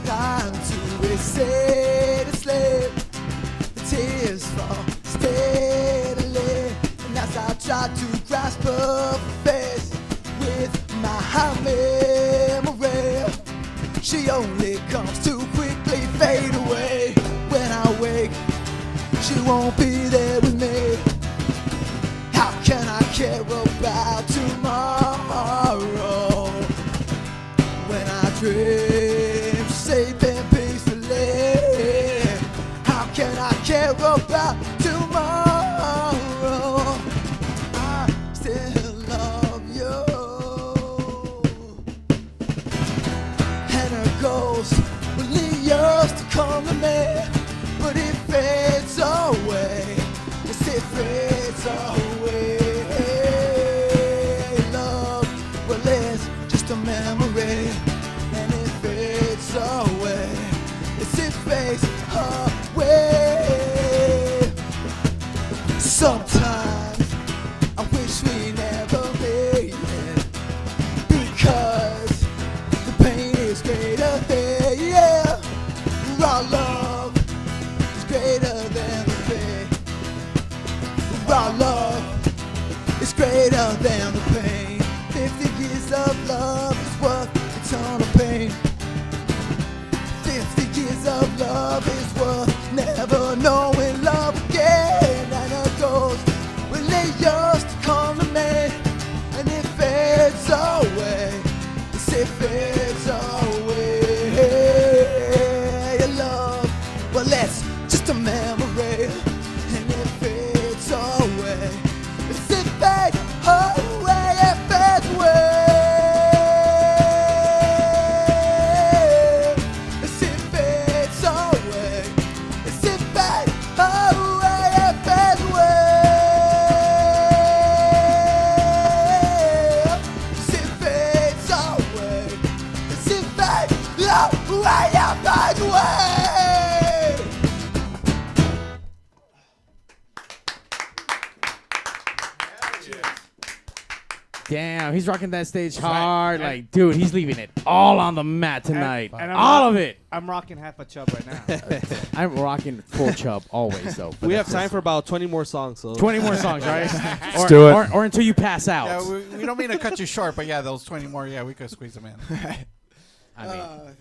time to say to sleep, the tears fall steadily. And as I try to grasp her face with my memory, she only comes to quickly fade away. When I wake, she won't be there with me. How can I care about tomorrow? When I dream sleeping peacefully, how can I care about tomorrow? I still love you. And her ghost will lead yours to come to me, but it fades away, yes, it fades away. Love, well, it's just a memory, and it fades away, yes, it fades away. Sometimes I wish we never made it, because the pain is greater there, yeah. Our love is greater than the pain. Our love is greater than the pain. 50 years of love is worth eternal pain. 50 years of love is worth never knowing love again. And a ghost will lay yours to come to me, and it fades away, yes, it fades away. Love, well, it's just a memory, and it fades away, yes, it fades away, it fades away. Damn, he's rocking that stage hard. Like, dude, he's leaving it all on the mat tonight. And all of it. I'm rocking half a chub right now. I'm rocking full chub always, though. We have time for about 20 more songs. So 20 more songs, right? Let's do it. Or until you pass out. Yeah, we don't mean to cut you short, but yeah, those 20 more, yeah, we could squeeze them in. I mean,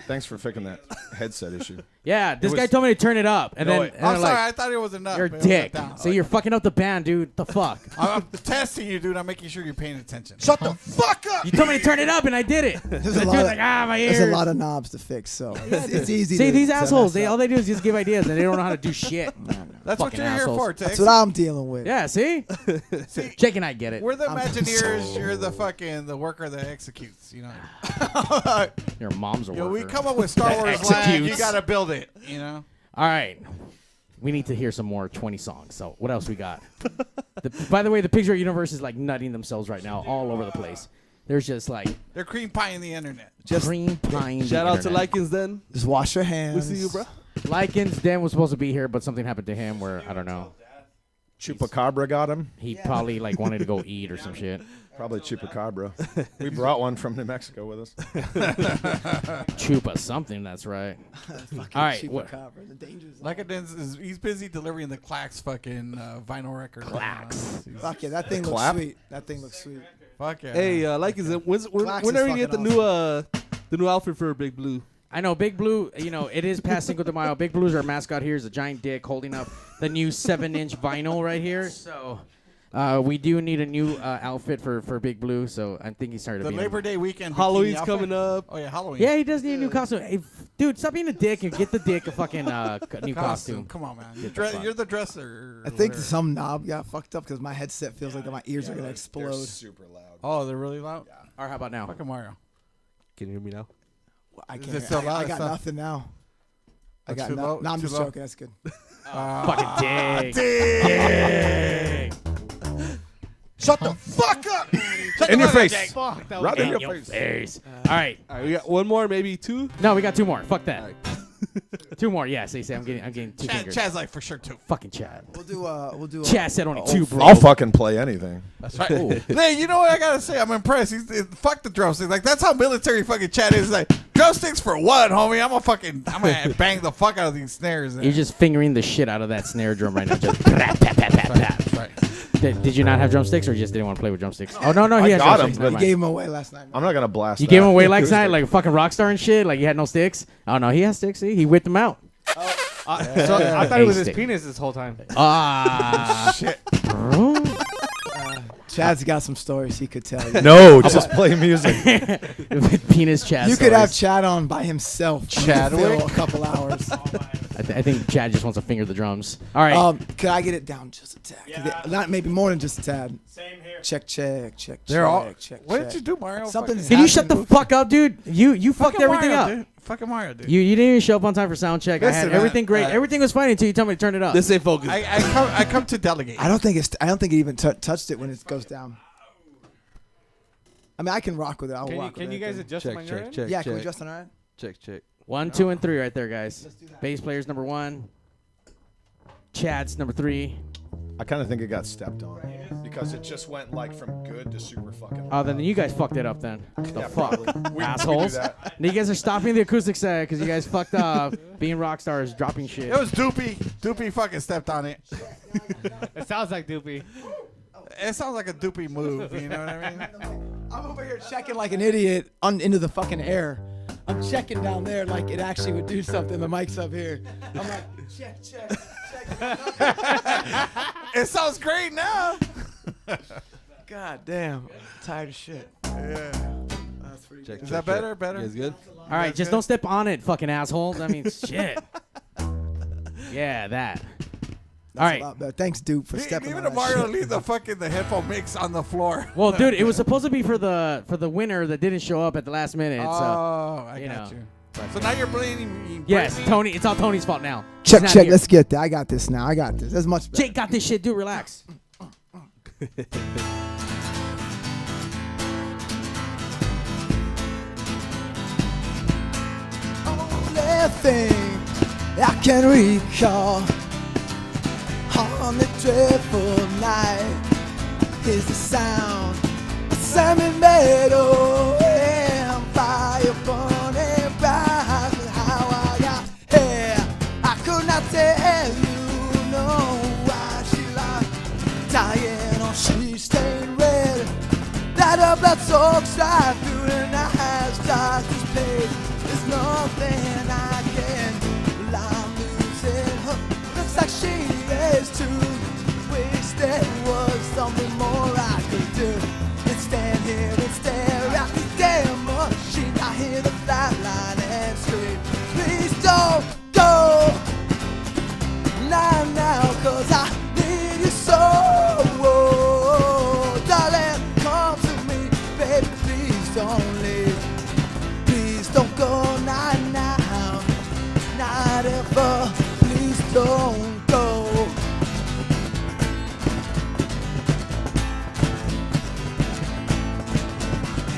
Thanks for fixing that headset issue. yeah, this guy told me to turn it up, and then I'm I'm sorry, like, I thought it was enough. you're a but it was dick. down. So you're fucking up the band, dude. The fuck? I'm testing you, dude. I'm making sure you're paying attention. Shut the fuck up. You told me to turn it up, and I did it. There's The a dude's lot. like, my ears. There's a lot of knobs to fix, so it's easy. See, to, these to assholes, mess up. all they do is just give ideas, and they don't know how to do shit. That's what Fucking you're assholes. here for, Tex. That's what I'm dealing with. Yeah, see? See, Jake and I get it. we're the Imagineers. You're the worker that executes. You know. Your mom's a worker. We come up with Star That Wars land. You executes. gotta build it. You know. All right. We need to hear some more 20 songs. So what else we got? By the way, the PigzRadio universe is like nutting themselves right now all over the place. There's just like They're cream pie in the internet. cream pie. shout out to Likens then. Just wash your hands. We see you, bro. Likens. Dan was supposed to be here, but something happened to him where I don't know. Chupacabra got him. He probably like wanted to go eat or some shit. Probably Chupacabra. We brought one from New Mexico with us. Chupa something. That's right. All right. He's busy delivering the Clax fucking vinyl record. Clax. Fuck yeah, that thing looks Clap? sweet. That thing looks sweet. Fuck yeah. Hey, Likens, when Clax are is we get the fucking new outfit for Big Blue? I know Big Blue, you know, it is past Cinco de Mayo. Big Blue's our mascot here. Is a giant dick holding up the new 7-inch vinyl right here. So we do need a new outfit for Big Blue. So I think he started The being Labor Day weekend. Halloween's bikini coming outfit? up. Oh yeah, Halloween. Yeah, he does need a new costume. Hey, dude, stop being a dick and get the dick a fucking new costume. Come on, man. Get the fuck. You're the dresser. I think some knob got fucked up because my headset feels like my ears are gonna explode. They're super loud. Oh, they're really loud. All right, how about now? Fucking Mario. Can you hear me now? I Is can't. it so loud? I got It's not- nothing now. I That's got too low? nothing. No, I'm Too just low? joking. That's good. Fucking dick. Shut the fuck up. In your face. Fuck, that Right was in your face. All right. All right, we got one more, maybe two. No, we got two more. Fuck that. Two more. Yeah, say I'm getting two fingers. Chad's like for sure two. Fucking Chad. We'll do. Chad said only two, bro. I'll fucking play anything. That's right. Hey, you know what I gotta say? I'm impressed. Fuck the drumsticks. Like that's how military fucking Chad is. Like drumsticks for what, homie? I'm gonna bang the fuck out of these snares. You're just fingering the shit out of that snare drum right now. Just pat, pat, pat, pat, pat. Right. Did you not have drumsticks, or you just didn't want to play with drumsticks? Oh no, I he has got drumsticks. him, Never You mind. gave him away last night. I'm not gonna blast. You that. gave him away It last was night, the- like a fucking rock star and shit. Like you had no sticks. Oh no, he has sticks. See, he whipped them out. So I thought it was his Stick. penis this whole time. Ah, shit. Chad's got some stories he could tell you. No, just play music. Penis Chad. You could have stories. Chad on by himself. Chadwick? Fill a couple hours. I think Chad just wants to finger the drums. All right. Could I get it down just a tad? Not maybe more than just a tad. Same here. Check. They're all. Check. What did you do, Mario? Something's Can you shut the fuck up, dude? You fucked Fucking everything Mario, up. dude. Fucking Mario, dude. You didn't even show up on time for sound check. I Listen, had everything great. man. Everything was fine until you told me to turn it up. This ain't focused. I come to delegate. I don't think it even touched it when it goes down. I mean, I can rock with it. Can you guys adjust on your end? Yeah, can we adjust on our end? Check. 1, 2, and 3 right there, guys. Bass player's number 1. Chad's number 3. I kind of think it got stepped on because it just went like from good to super fucking. Oh, then you guys fucked it up then. The Yeah, fuck, probably. We assholes. do that. And you guys are stopping the acoustic set because you guys fucked up being rock stars, dropping shit. It was Doopy. Doopy fucking stepped on it. It sounds like Doopy. It sounds like a Doopy move. You know what I mean? I'm over here checking like an idiot into the fucking air. I'm checking down there like it actually would do something. The mic's up here. I'm like, check. It sounds great now. God damn. I'm tired of shit. Yeah. That's pretty Check. Is that better? Better? You guys good? All right, just don't step on it, fucking assholes. I mean, shit. Yeah, that. All right. A lot better. Thanks, dude, for stepping Even on if that Mario shit. leave the headphone mix on the floor. Well, dude, it was supposed to be for the winner that didn't show up at the last minute. Oh, I you got know. you. So now you're blaming. Yes, Tony. It's all Tony's fault now. Check. He's not here. Let's get that. I got this now. I got this. That's much better. Jake got this shit, dude. Relax. Only thing I can recall on the dreadful night is the sound of salmon meadow and fire burning bright. How I got here, I could not tell you, no, why she like dying or she stained red. That her blood soaks right through and I have doctor's paid. There's nothing I can, well, I'm losing her. Looks like she is too wasted. Was something more I could do than stand here and stare at this damn machine. I hear the flat line and scream, please don't go now, cause I need you so. Oh, darling, come to me, baby, please don't leave. Please don't go now, not ever, please don't go.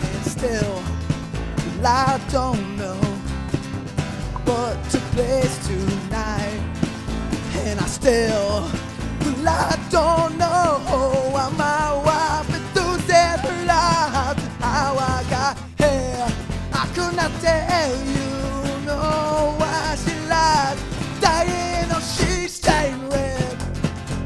And still, well, I don't know what took place tonight. And I still, well, I don't know why my wife enthuses her life and how I got here. I could not tell you, no, why she lied, dying or she stained red.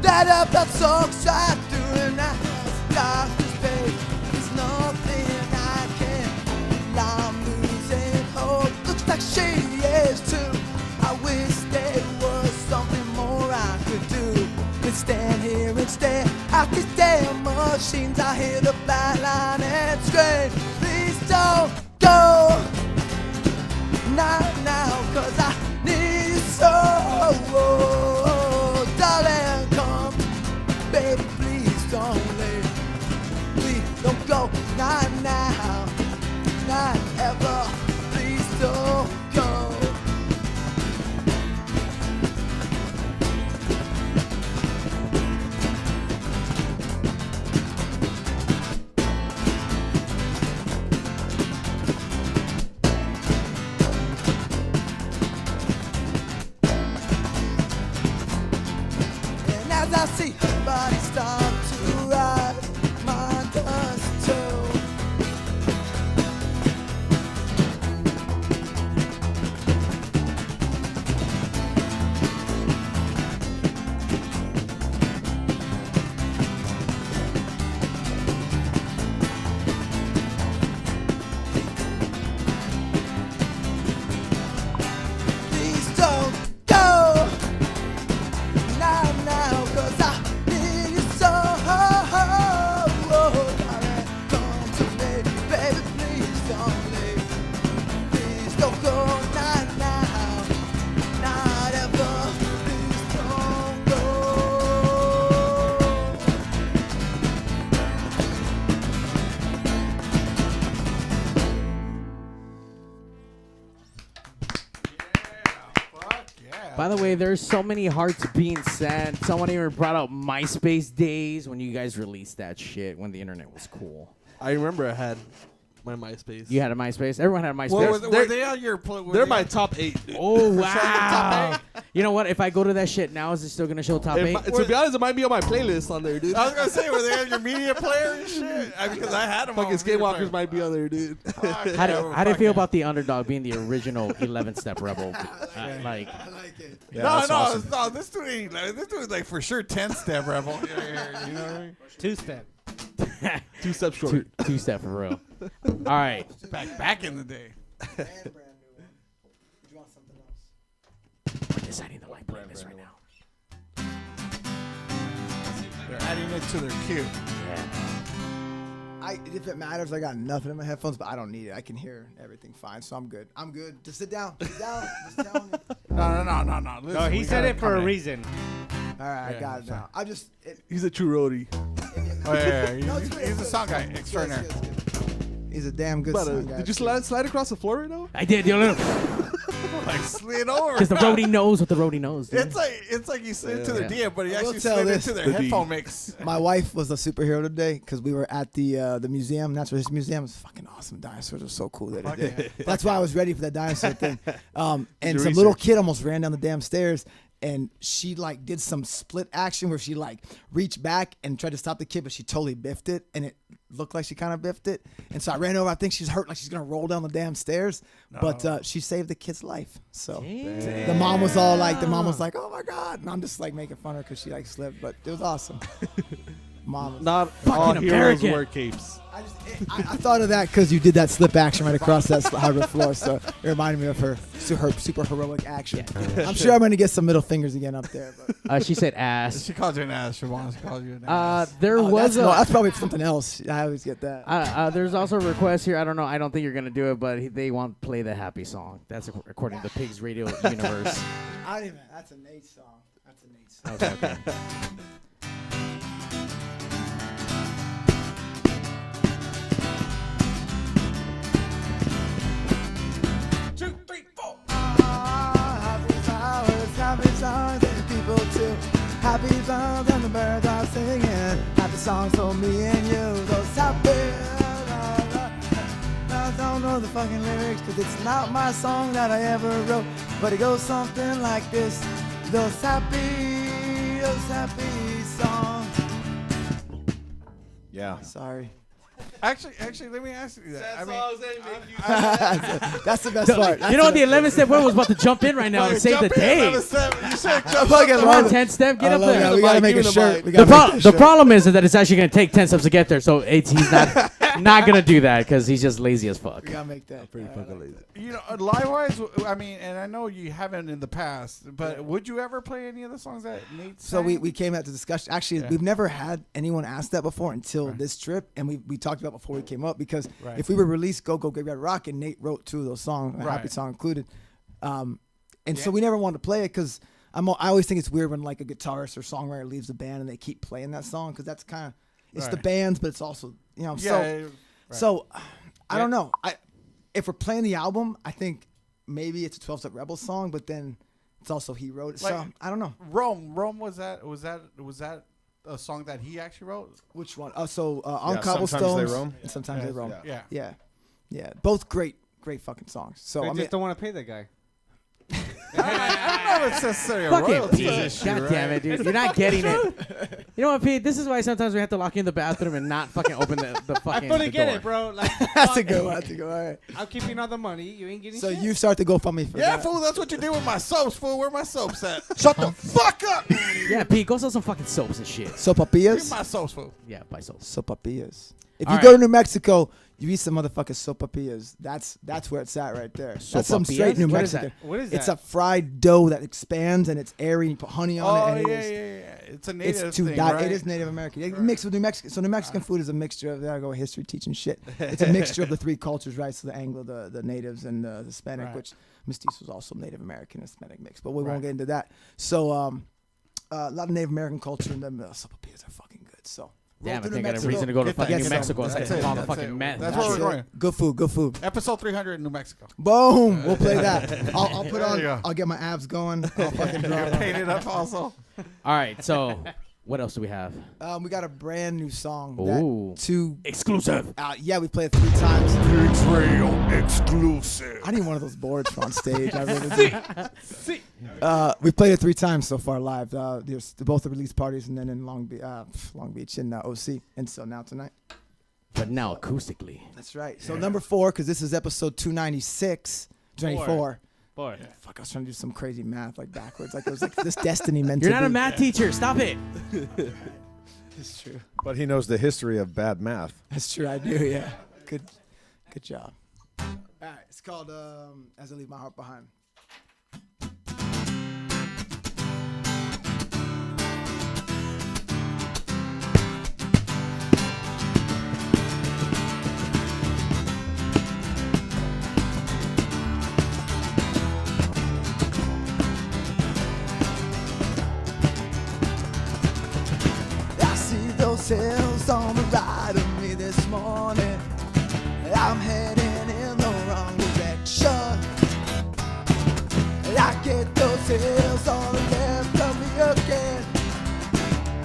That her blood soaks right through and I have doctor's paid. There's nothing I can, well, I'm losing hope. Looks like she is too. I wish there was something more I could do than stand here and stare at these damn machines. I hear the flat line and scream, please don't go now, cause I need you so. Oh, darling, come, baby, please don't leave. Please don't go now, not ever, please don't go. And as I see her body start to rise, mine does too. Please don't go now, cause I need you so. Oh, darling, come to me, baby, please don't leave. Please don't go now, not ever, please don't go. By the way, there's so many hearts being sent. Someone even brought up MySpace days when you guys released that shit when the internet was cool. I remember I had my MySpace. You had a MySpace? Everyone had a MySpace. Well, were they on your? They're my top 8. Dude. Oh, wow. You know what? If I go to that shit now, is it still going to show top 8? To be honest, it might be on my playlist on there, dude. I was gonna say, were they on your media player and shit? Because I had them. Fucking Skatewalkers might be on there, dude. How do you feel about the Underdog being the original 11-step rebel? I like it. Yeah, no, that's awesome. no, this dude ain't. This dude is like for sure 10-step rebel. You know what I mean? 2-step. 2 steps short. 2 step for real. All right. Back in the day. We're deciding the light playlist right now. They're adding it to their queue. If it matters, I got nothing in my headphones, but I don't need it. I can hear everything fine, so I'm good. I'm good. Just sit down. Sit down. Just tell me. No. No, Listen, he we said gotta it for a come in. reason. All right, I got it now. I just. He's a true roadie. Oh, yeah. He's a sound guy extraordinaire. He's a damn good sound guy. Did you slide across the floor right now? I did. You know, like slid over. because the roadie knows what the roadie knows. Dude. It's like you slid to the DM, but he I will actually tell slid this. into their headphone mix. My wife was a superhero today because we were at the museum, Natural History Museum. It was fucking awesome. Dinosaurs are so cool that day. That's why I was ready for that dinosaur thing. And some little kid almost ran down the damn stairs, and she like did some split action where she like reached back and tried to stop the kid, but she totally biffed it, and it looked like she kind of biffed it. And so I ran over. I think she's hurt, like she's gonna roll down the damn stairs, but she saved the kid's life. So the mom was all like, "Oh my god!" And I'm just like making fun of her because she like slipped, but it was awesome. Mom, not fucking all heroes American. wear capes. I thought of that because you did that slip action right across that hardwood floor, so it reminded me of her super heroic action. I'm sure I'm going to get some middle fingers again up there. But. She said ass. She called you an ass. Siobhan. She called you an ass. That's probably something else. I always get that. There's also a request here. I don't know. I don't think you're going to do it, but they want to play the happy song. That's according to Pigs Radio Universe. That's a Nate song. That's a Nate song. Okay. Happy songs and people too. Happy songs and the birds are singing. Happy songs for me and you. Those happy. I don't know the fucking lyrics because it's not my song that I ever wrote. But it goes something like this. Those happy songs. Yeah. Sorry. Actually, let me ask you that. That's the best part. You know what? The 11 step one was about to jump in right now and save the day. You said Come on, 10 step, get up there. We gotta make a shirt. The problem is that it's actually gonna take 10 steps to get there. So he's not gonna do that because he's just lazy as fuck. We gotta make that. Pretty fucking lazy. You know, live-wise, I mean, and I know you haven't in the past, but would you ever play any of the songs that Nate sang? So we came at the discussion. Actually, we've never had anyone ask that before until this trip, and we talked about before we came up because if we were released Go Go Graveyard Rock, and Nate wrote 2 of those songs, a happy song included, so we never wanted to play it because I always think it's weird when like a guitarist or songwriter leaves the band and they keep playing that song because that's kind of it's the band's, but it's also So I don't know. If we're playing the album, I think maybe it's a 12-Step Rebel song, but then it's also he wrote it. Like, so I don't know. Rome was that a song that he actually wrote? Which one? On Cobblestones. Sometimes They Roam. And Sometimes They Roam. Yeah. Both great fucking songs. So They I just don't want to pay that guy. I don't know if it's necessarily a Fucking royalty Pete. issue, God right? damn it, dude. You're not getting it. You know what, Pete? This is why sometimes we have to lock you in the bathroom and not fucking open the fucking I fully the get door. it, bro. Like, That's a good one. All right. I'm keeping all the money. You ain't getting So shit. you start to go for me for Yeah, that. fool, that's what you do with my soaps, fool. Where my soaps at? Shut the fuck up! Yeah, Pete, go sell some fucking soaps and shit. Sopapillas? Give my soaps, fool. Yeah, buy soaps. Sopapillas. If All you right. go to New Mexico, you eat some motherfucking sopapillas. That's where it's at right there. That's some straight New What is Mexican. What is It's that? a fried dough that expands and it's airy and you put honey on it. And yeah. it is, It's a native it's to thing, die. right? It is Native American. It mixed with New Mexican. So New Mexican food is a mixture of, there I go history teaching shit. It's a mixture of the 3 cultures, right? So the Anglo, the natives, and the Hispanic, which Mestizo was also Native American Hispanic mix. But we won't get into that. So a lot of Native American culture and them sopapillas are fucking good. So. Damn, I Roll to think New I got a Mexico. reason to go to Get fucking that. New Mexico and That's say it. all the That's fucking it. meth. That's where we're going. Good food. Episode 300 in New Mexico. Boom. We'll play that. I'll put There on. you go. I'll get my abs going. I'll fucking draw. Paint it up also. All right, so what else do we have? We got a brand new song. Ooh. Exclusive. Yeah, we played it 3 times. Pigs Radio exclusive. I need one of those boards for on stage. I really do. We played it 3 times so far live. There's both the release parties and then in Long Beach in OC. And so now tonight. But now acoustically. That's right. So number 4, because this is episode 296. 24. Boy. Fuck, I was trying to do some crazy math like backwards. Like it was like this destiny meant You're to not a be. math teacher. Stop it. It's true. But he knows the history of bad math. That's true. I do. Yeah. Good job. All right. It's called As I Leave My Heart Behind. I see those hills on the right of me this morning. I'm heading in the wrong direction. I get those hills on the left of me again.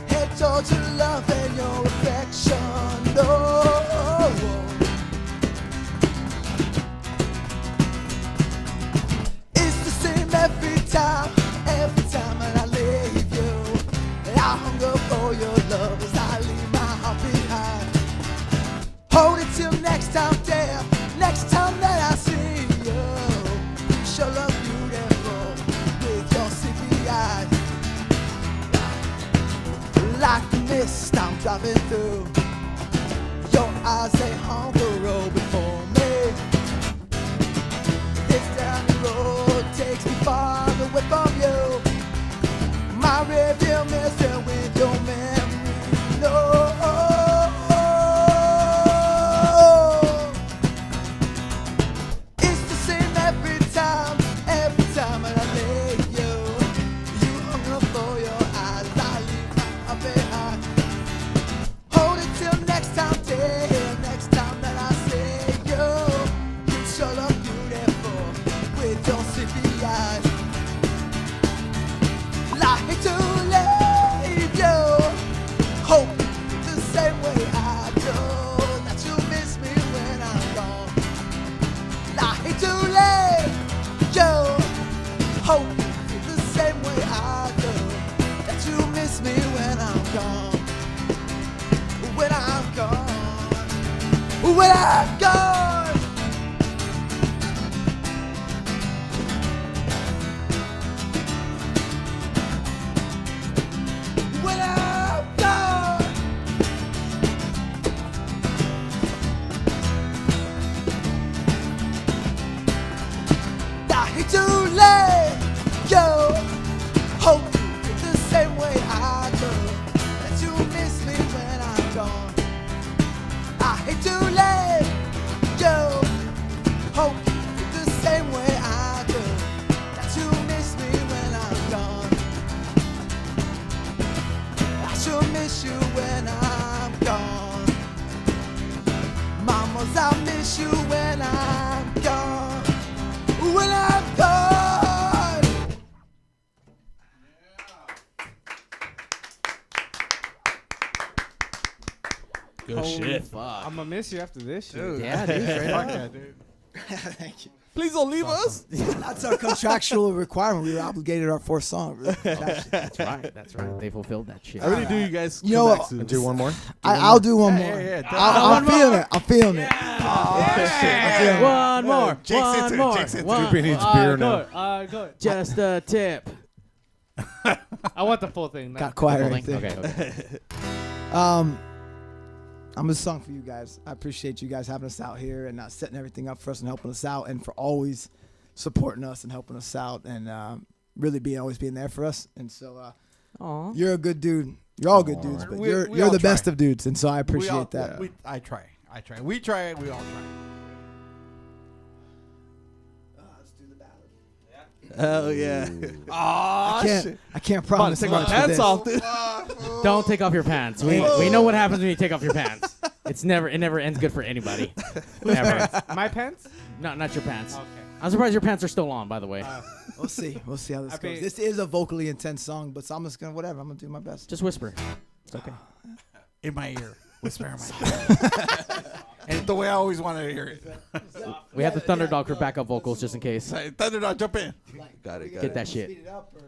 Head towards your love and your affection. No. It's the same every time I for your love as I leave my heart behind. Hold it till next time, dear. Next time that I see you, you sure look beautiful with your sleepy eyes. Like the mist I'm driving through, your eyes they haunt the road before me. This down the road takes me far away from you. My rearview mirror with your memory. No. It's the same every time that I lay you. You hunger for your eyes, I leave my behind. Hold it till next time, dear. Next time that I see you, you sure look beautiful with your sleepy eyes. Like to leave you, hope the same way I do, that you miss me when I'm gone. Like to leave you, hope the same way I do, that you miss me when I'm gone. When I'm gone, when I'm gone. When I'm gone. I hate to let you hope the same way I do, that you miss me when I'm gone. I hate to let you hope the same way I do, that you miss me when I'm gone. I sure miss you when I'm gone. Mamas, I miss you when I'm gone. When I'm gone. Good Holy shit. fuck. I'm gonna miss you after this shit. Dude. Yeah, dude, straight Fuck up. yeah, dude. Thank you. Please don't leave us. That's our contractual requirement. We were obligated our fourth song. That's right. That's right. They fulfilled that shit. I really do. You guys You come know back what? soon. Do one more. I'll do one more. yeah, I'm feeling it. I'm feeling it. One more. Jake's One into it, more. Jake's into One Doopy needs beer now. Good. Just a tip. I want the full thing. Got quiet right Okay. there. Okay. I'm a song for you guys. I appreciate you guys having us out here and setting everything up for us and helping us out, and for always supporting us and helping us out, and really always being there for us. And so you're a good dude. You're all good dudes, but you're all the try. best of dudes, and so I appreciate that. I try. We try. We all try. Hell yeah. I can't promise take much my with pants this. off, dude. Don't take off your pants. We know what happens when you take off your pants. It never ends good for anybody. Ever. My pants? No, not your pants. Okay. I'm surprised your pants are still on, by the way. We'll see how this goes. This is a vocally intense song, but so I'm just gonna I'm gonna do my best. Just whisper. It's okay. In my ear. Whisper in my ear. And the way I always wanted to hear it. We have the Thunderdog for backup vocals just in case. Hey, Thunderdog, jump in. Got it. Get that shit. Speed it up, or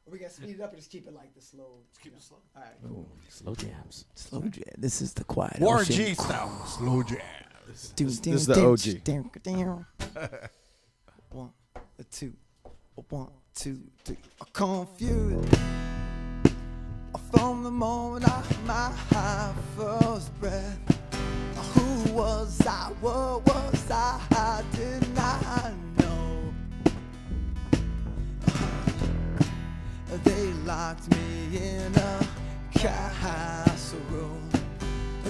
we gotta speed it up, or just keep it like the slow. Just keep it slow. All right. Ooh, slow jams. Slow jam. This is the quiet. Warren ocean. G style. Slow jams. This is the OG. 1, 2, 1, 2, 3. I'm confused from the moment I had my first breath. Who was I? What was I? I did not know. They locked me in a castle room.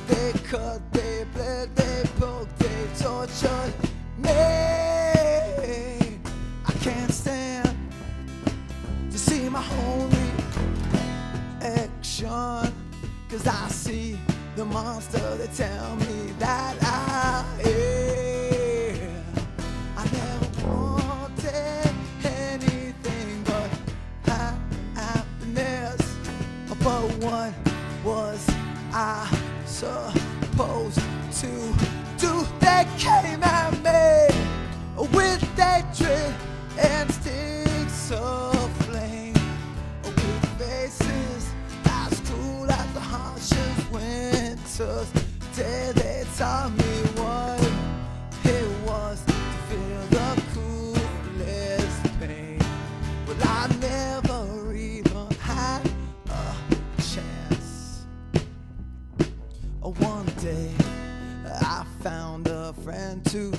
They cut, they bled, they poked, they tortured me. I can't stand to see my own reaction, 'cause I see the monster. They tell me that I am. I never wanted anything but happiness. But what was I supposed to do? They came at me with their dread and sticks of flame, with faces as cruel as the Tuesday they taught me what it was to feel the coolest pain. Well, I never even had a chance. One day I found a friend to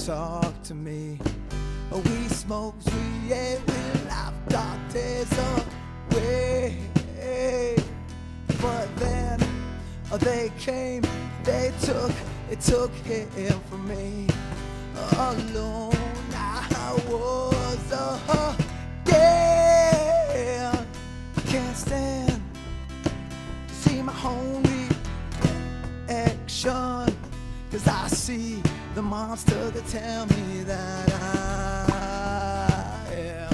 talk to me. We smoked, we ate, we laughed our days away. But then they came, they took him from me. Alone I was again. I can't stand to see my homie action. 'Cause I see the monster that tell me that I am.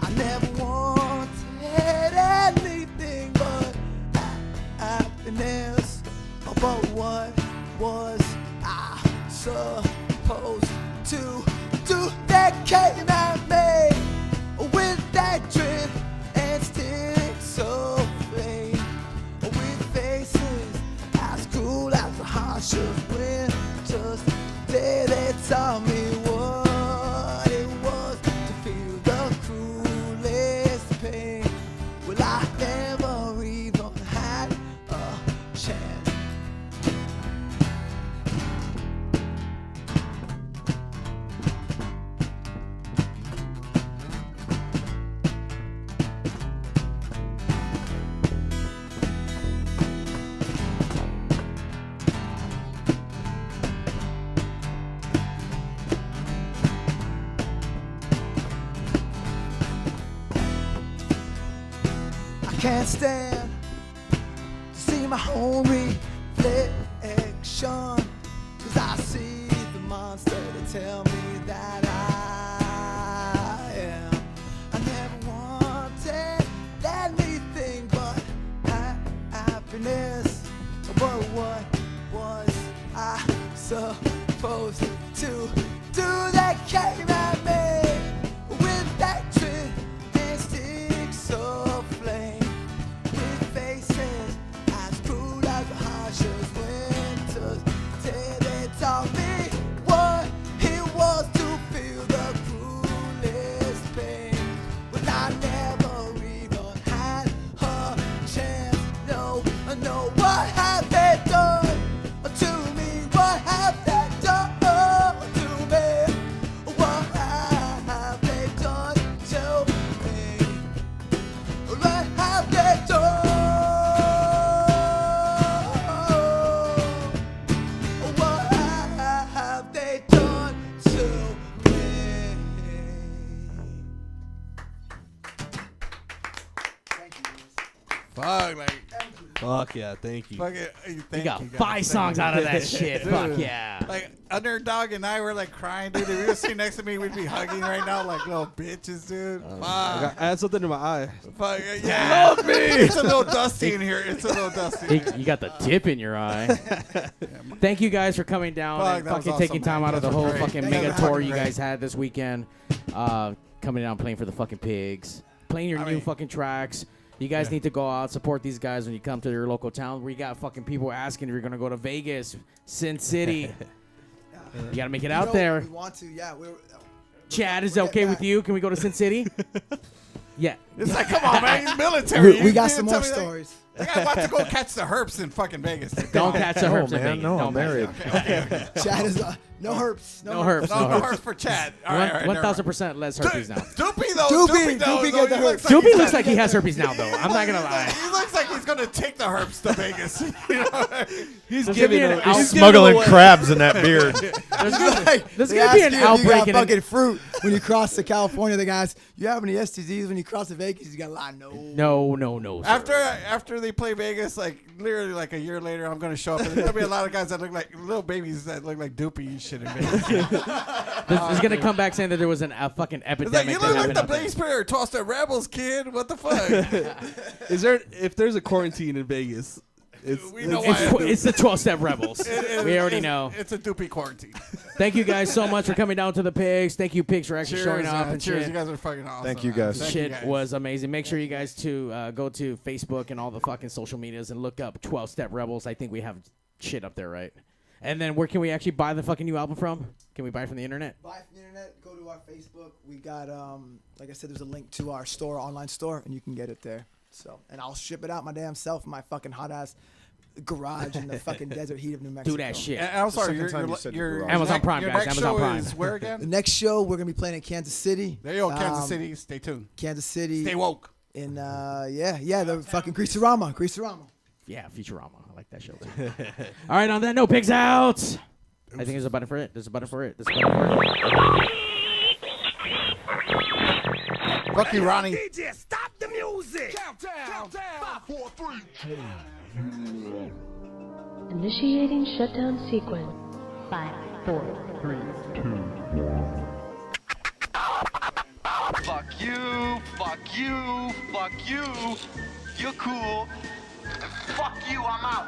I never wanted anything but happiness. But what was I supposed to do? That came at me with that dread and sticks of flame, with faces as cool as the harshest winters. They taught me what it was to feel the cruelest pain. Well, I never even had a chance. Can't stand to see my home reflection. 'Cause I see the monster that tell me that I am. I never wanted anything but happiness. But what was I supposed to do? That came at me with that trick and sticks of flame. Taught me what it was to feel the cruelest pain. Well, I never even had a chance. No, what have they done to me? What have they done to me? What have they done to me? What have they done? Fuck, like. Fuck yeah, thank you. Fuck it. You got 5 songs out of that shit. Dude, Fuck yeah. Like, Underdog and I were like crying, dude. If you were sitting next to me, we'd be hugging right now like little bitches, dude. Fuck. I had something in my eye. Fuck, yeah. Love me. It's a little dusty in here. It's a little dusty. You got the tip in your eye. Thank you guys for coming down Fuck, and that was fucking awesome, taking time man. out of the That's whole great. fucking Thank you mega for tour fucking you great. guys had this weekend. Coming down playing for the fucking Pigs. Playing your new fucking tracks. You guys need to go out, support these guys when you come to your local town where you got fucking people asking if you're going to go to Vegas, Sin City. You got to make it out there. We want to, yeah. Chad, is it okay with you? Can we go to Sin City? Yeah. It's like, come on, man. He's military. We got You some tell more me that- stories. I got about to go catch the herps in fucking Vegas. Don't catch the herps in Vegas. No, I'm Don't married. Okay. Chad is no herps. No herps. No herps for Chad. All right, 1,000% less herpes now. Doopy, though. Doopy get the herpes. Doopy looks like he has herpes now, though. I'm not going to lie. He looks like he's going to take the herps to Vegas. You know? He's There's giving gonna be an he's Smuggling giving away. crabs in that beard. There's They going to be ask an you if outbreak. You got fucking fruit when you cross to California. The guys, you have any STDs when you cross to Vegas? You got a lot. No. Sir. After they play Vegas, like literally like a year later, I'm gonna show up and there's gonna be a lot of guys that look like little babies that look like Doopy and shit in Vegas. He's going to come back saying that there was a fucking It's epidemic. like, you that look like happened the up there. bass player tossed at Rebels, kid. What the fuck? Is there if there's a quarantine in Vegas, It's the 12-step rebels. We already know. It's a doopy quarantine. Thank you guys so much for coming down to the Pigs. Thank you, Pigs, for actually Cheers, showing up man. and Cheers, shit. you guys are fucking awesome. Thank you guys. Thank Shit you guys. was amazing. Make sure you guys go to Facebook and all the fucking social medias and look up 12-Step Rebels. I think we have shit up there, right? And then where can we actually buy the fucking new album from? Can we buy it from the internet? Buy from the internet. Go to our Facebook. We got, like I said, there's a link to our store, online store, and you can get it there. So, and I'll ship it out my damn self, my fucking hot ass garage in the fucking desert heat of New Mexico. Do that shit. And I'm sorry, your Amazon Prime, your guys. next Amazon show Prime. is where again? The next show we're gonna be playing in Kansas City. There you go, Kansas City. Stay tuned. Kansas City. Stay woke. In the fucking Greaserama. Yeah, Futurama. I like that show too. All right, on that note, Pigs out. I think there's a button for it. There's a button for it. Fuck you, Ronnie. DJ, stop the music. Countdown. 5, 4, 3. Initiating shutdown sequence. 5, 4, 3, 2, 1. Fuck you. Fuck you. Fuck you. You're cool. Fuck you. I'm out.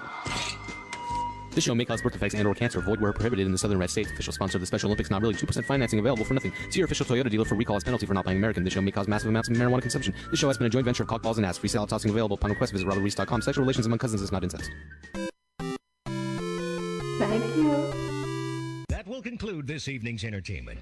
This show may cause birth defects and/or cancer. Void where prohibited in the Southern Red States. Official sponsor of the Special Olympics. Not really. 2% financing available for nothing. See your official Toyota dealer for recall as penalty for not buying American. This show may cause massive amounts of marijuana consumption. This show has been a joint venture of cockballs and ass. Free salad tossing available upon request. Visit robertreese.com. Sexual relations among cousins is not incest. Thank you. That will conclude this evening's entertainment.